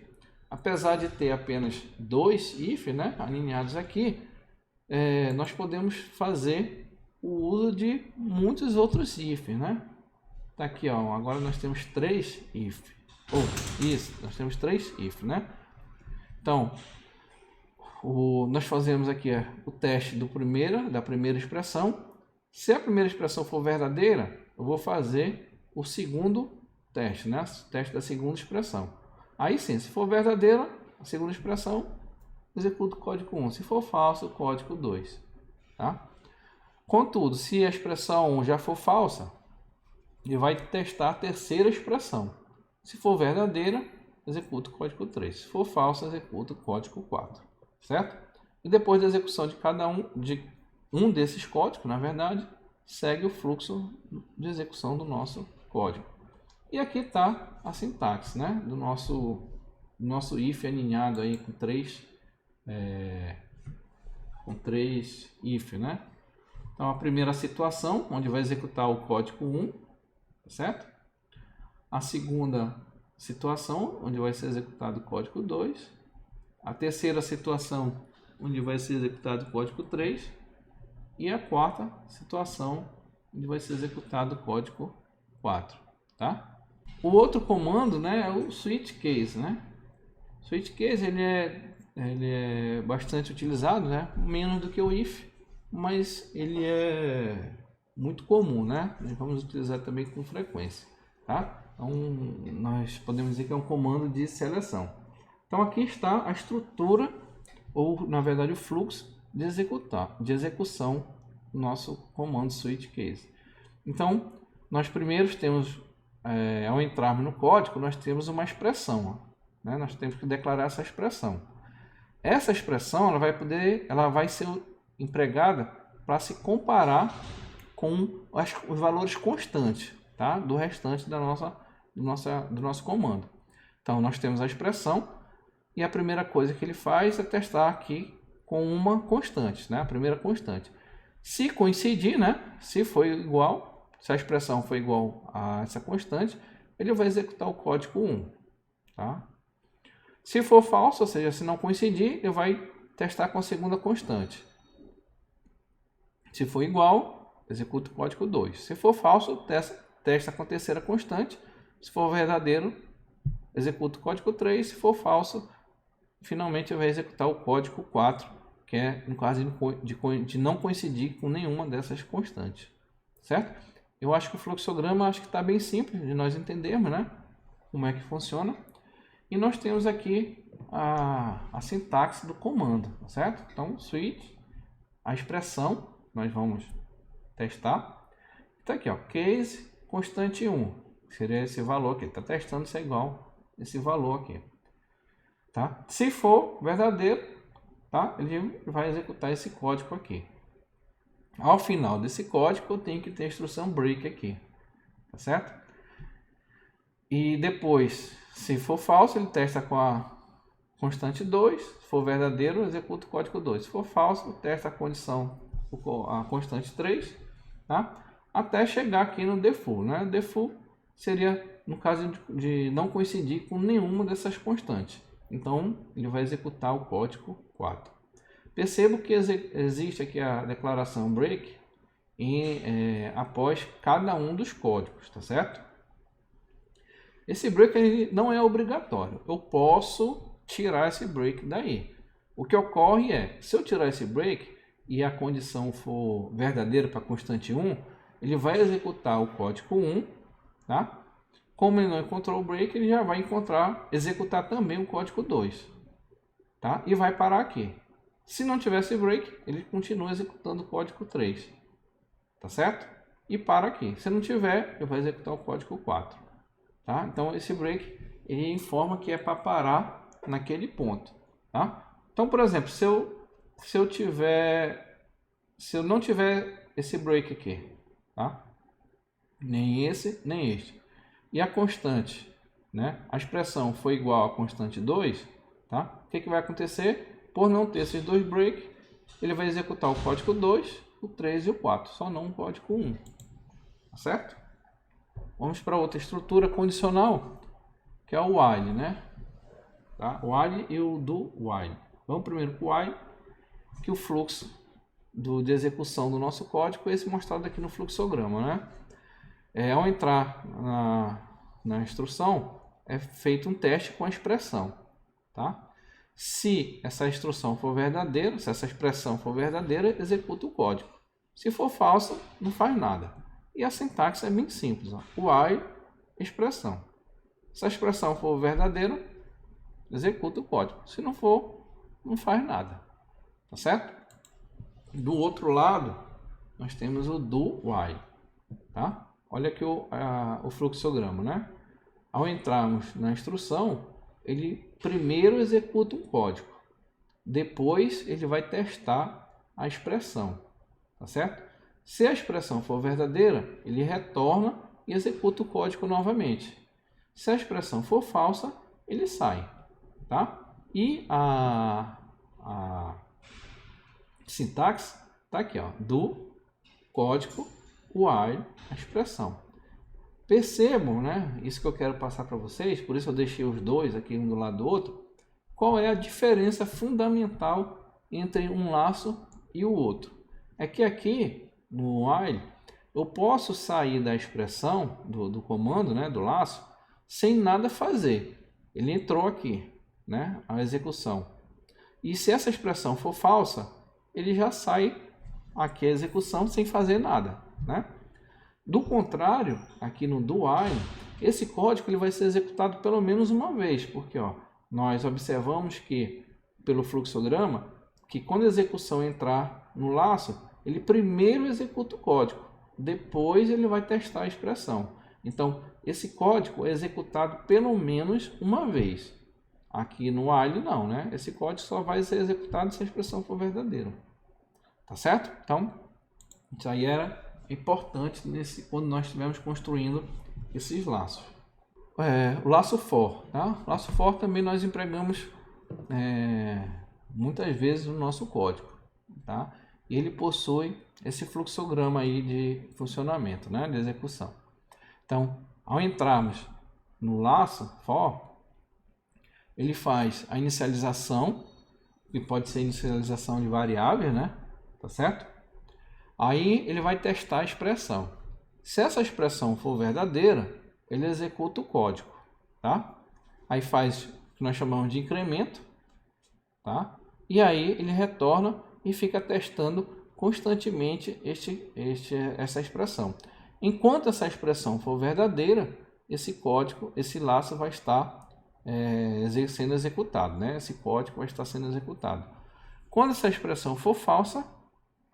Apesar de ter apenas 2 if, né, alinhados aqui, nós podemos fazer o uso de muitos outros if, né? Tá aqui, ó, agora nós temos 3 if. Nós temos 3 if, né? Então, nós fazemos aqui o teste da primeira expressão. Se a primeira expressão for verdadeira, eu vou fazer o segundo teste, né? O teste da segunda expressão. Aí sim, se for verdadeira, a segunda expressão, executa o código 1. Se for falso, o código 2. Tá? Contudo, se a expressão 1 já for falsa, ele vai testar a terceira expressão. Se for verdadeira, executa o código 3. Se for falsa, executa o código 4. Certo? E depois da execução de cada um desses códigos, na verdade, segue o fluxo de execução do nosso código. E aqui está a sintaxe, né, do nosso if alinhado aí com três if, né? Então a primeira situação, onde vai executar o código 1, certo? A segunda situação, onde vai ser executado o código 2. A terceira situação, onde vai ser executado o código 3. E a quarta situação, onde vai ser executado o código 4, tá? O outro comando, né, é o switch case, né? Switch case ele é bastante utilizado, né? Menos do que o if, mas ele é muito comum, né? Nós vamos utilizar também com frequência, tá? Então, nós podemos dizer que é um comando de seleção. Então aqui está a estrutura, ou na verdade o fluxo de execução do nosso comando switch case. Então, nós primeiro temos, ao entrarmos no código, nós temos uma expressão, né? Nós temos que declarar essa expressão. Essa expressão ela vai ser empregada para se comparar com os valores constantes, tá? Do restante do nosso comando. Então, nós temos a expressão e a primeira coisa que ele faz é testar aqui com uma constante, né? A primeira constante. Se coincidir, né? Se for igual, se a expressão for igual a essa constante, ele vai executar o código 1, tá? Se for falso, ou seja, se não coincidir, ele vai testar com a segunda constante. Se for igual, executa o código 2. Se for falso, testa com a terceira constante. Se for verdadeiro, executa o código 3. Se for falso, finalmente vai executar o código 4, que é no caso de não coincidir com nenhuma dessas constantes. Certo? Eu acho que o fluxograma está bem simples de nós entendermos, né? Como é que funciona. E nós temos aqui a sintaxe do comando, certo? Então, switch, a expressão, nós vamos testar. Está aqui, ó, case constante 1, que seria esse valor aqui. Está testando se é igual esse valor aqui. Tá? Se for verdadeiro, tá? Ele vai executar esse código aqui. Ao final desse código, eu tenho que ter a instrução break aqui. Tá certo? E depois, se for falso, ele testa com a constante 2. Se for verdadeiro, executa o código 2. Se for falso, testa a constante 3. Tá? Até chegar aqui no default, né? Default seria no caso de não coincidir com nenhuma dessas constantes. Então, ele vai executar o código 4. Percebo que existe aqui a declaração break após cada um dos códigos, tá certo? Esse break ele não é obrigatório. Eu posso tirar esse break daí. O que ocorre é, se eu tirar esse break e a condição for verdadeira para a constante 1, ele vai executar o código 1, tá? Como ele não encontrou o break, ele já vai executar também o código 2, tá? E vai parar aqui. Se não tivesse break, ele continua executando o código 3, tá certo? E para aqui. Se não tiver, ele vai executar o código 4, tá? Então esse break ele informa que é para parar naquele ponto. tá? Então, por exemplo, se eu não tiver esse break aqui, tá? Nem esse, nem este. E a constante, né? A expressão foi igual a constante 2, tá? O que vai acontecer? Por não ter esses dois breaks, ele vai executar o código 2, o 3 e o 4, só não o código 1. Tá certo? Vamos para outra estrutura condicional, que é o while, né? Tá? O while e o do while. Vamos primeiro para o while, que o fluxo de execução do nosso código é esse mostrado aqui no fluxograma, né? Ao entrar na instrução, é feito um teste com a expressão, tá? Se essa instrução for verdadeira, se essa expressão for verdadeira, executa o código. Se for falsa, não faz nada. E a sintaxe é bem simples, ó. While, expressão. Se a expressão for verdadeira, executa o código. Se não for, não faz nada. Tá certo? Do outro lado, nós temos o do while, tá? Olha aqui o fluxograma, né? Ao entrarmos na instrução, ele primeiro executa um código. Depois, ele vai testar a expressão, tá certo? Se a expressão for verdadeira, ele retorna e executa o código novamente. Se a expressão for falsa, ele sai, tá? E a sintaxe tá aqui, ó, do código while, a expressão. Percebam, né? Isso que eu quero passar para vocês, por isso eu deixei os dois aqui um do lado do outro. Qual é a diferença fundamental entre um laço e o outro? É que aqui no while eu posso sair da expressão do comando, né, do laço, sem nada fazer. Ele entrou aqui, né, a execução. E se essa expressão for falsa, ele já sai aqui a execução sem fazer nada, né? Do contrário, aqui no do while, esse código ele vai ser executado pelo menos uma vez, porque ó, nós observamos que, pelo fluxograma, que quando a execução entrar no laço, ele primeiro executa o código, depois ele vai testar a expressão. Então, esse código é executado pelo menos uma vez. Aqui no while não, né? Esse código só vai ser executado se a expressão for verdadeira. Tá certo? Então, isso aí era importante quando nós estivermos construindo esses laços. O laço for, tá? O laço for também nós empregamos muitas vezes no nosso código, tá? E ele possui esse fluxograma aí de funcionamento, né? De execução. Então, ao entrarmos no laço for, ele faz a inicialização, que pode ser inicialização de variáveis, né? Tá certo? Aí ele vai testar a expressão. Se essa expressão for verdadeira, ele executa o código, tá? Aí faz o que nós chamamos de incremento, tá? E aí ele retorna e fica testando constantemente essa expressão. Enquanto essa expressão for verdadeira, esse código, esse laço vai estar sendo executado, né? Esse código vai estar sendo executado. Quando essa expressão for falsa,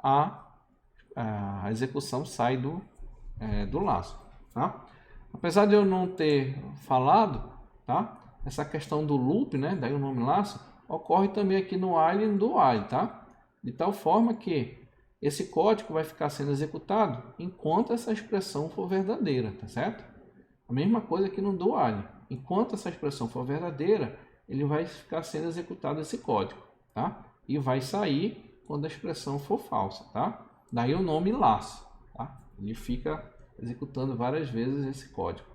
a execução sai do laço, tá? Apesar de eu não ter falado, tá? Essa questão do loop, né? Daí o nome laço, ocorre também aqui no while e no do while, tá? De tal forma que esse código vai ficar sendo executado enquanto essa expressão for verdadeira, tá certo? A mesma coisa aqui no do while. Enquanto essa expressão for verdadeira, ele vai ficar sendo executado esse código, tá? E vai sair quando a expressão for falsa, tá? Daí o nome laço, tá? Ele fica executando várias vezes esse código,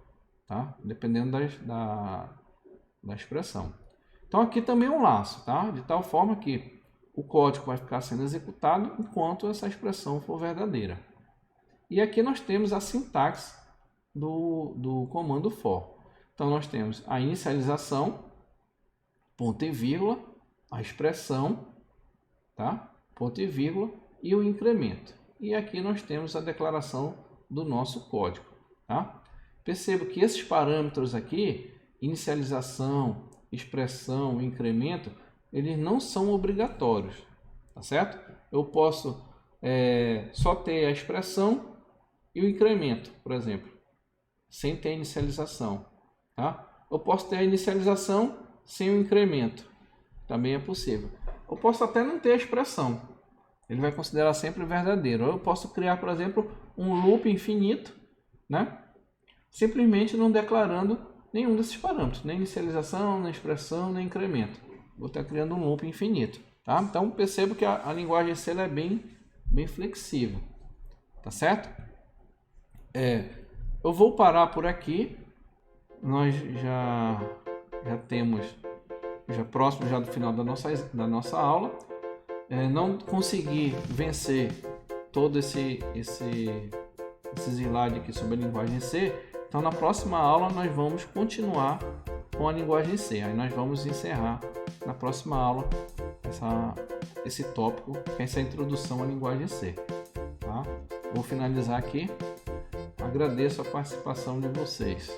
tá? Dependendo da expressão. Então aqui também é um laço, tá? De tal forma que o código vai ficar sendo executado enquanto essa expressão for verdadeira. E aqui nós temos a sintaxe do comando for. Então nós temos a inicialização, ponto e vírgula, a expressão, tá? Ponto e vírgula, e o incremento. E aqui nós temos a declaração do nosso código, tá? Perceba que esses parâmetros aqui, inicialização, expressão, incremento, eles não são obrigatórios, tá certo? Eu posso só ter a expressão e o incremento, por exemplo, sem ter inicialização, tá? Eu posso ter a inicialização sem o incremento. também é possível. Eu posso até não ter a expressão, ele vai considerar sempre verdadeiro. Ou eu posso criar, por exemplo, um loop infinito, né? Simplesmente não declarando nenhum desses parâmetros, nem inicialização, nem expressão, nem incremento. Vou estar criando um loop infinito, tá? Então percebo que a linguagem C ela é bem flexível, tá certo? Eu vou parar por aqui. Nós já temos próximo já do final da nossa aula. Não consegui vencer todo esse slide aqui sobre a linguagem C. Então na próxima aula nós vamos continuar com a linguagem C. Aí nós vamos encerrar na próxima aula esse tópico, que é essa introdução à linguagem C. Tá? Vou finalizar aqui. Agradeço a participação de vocês.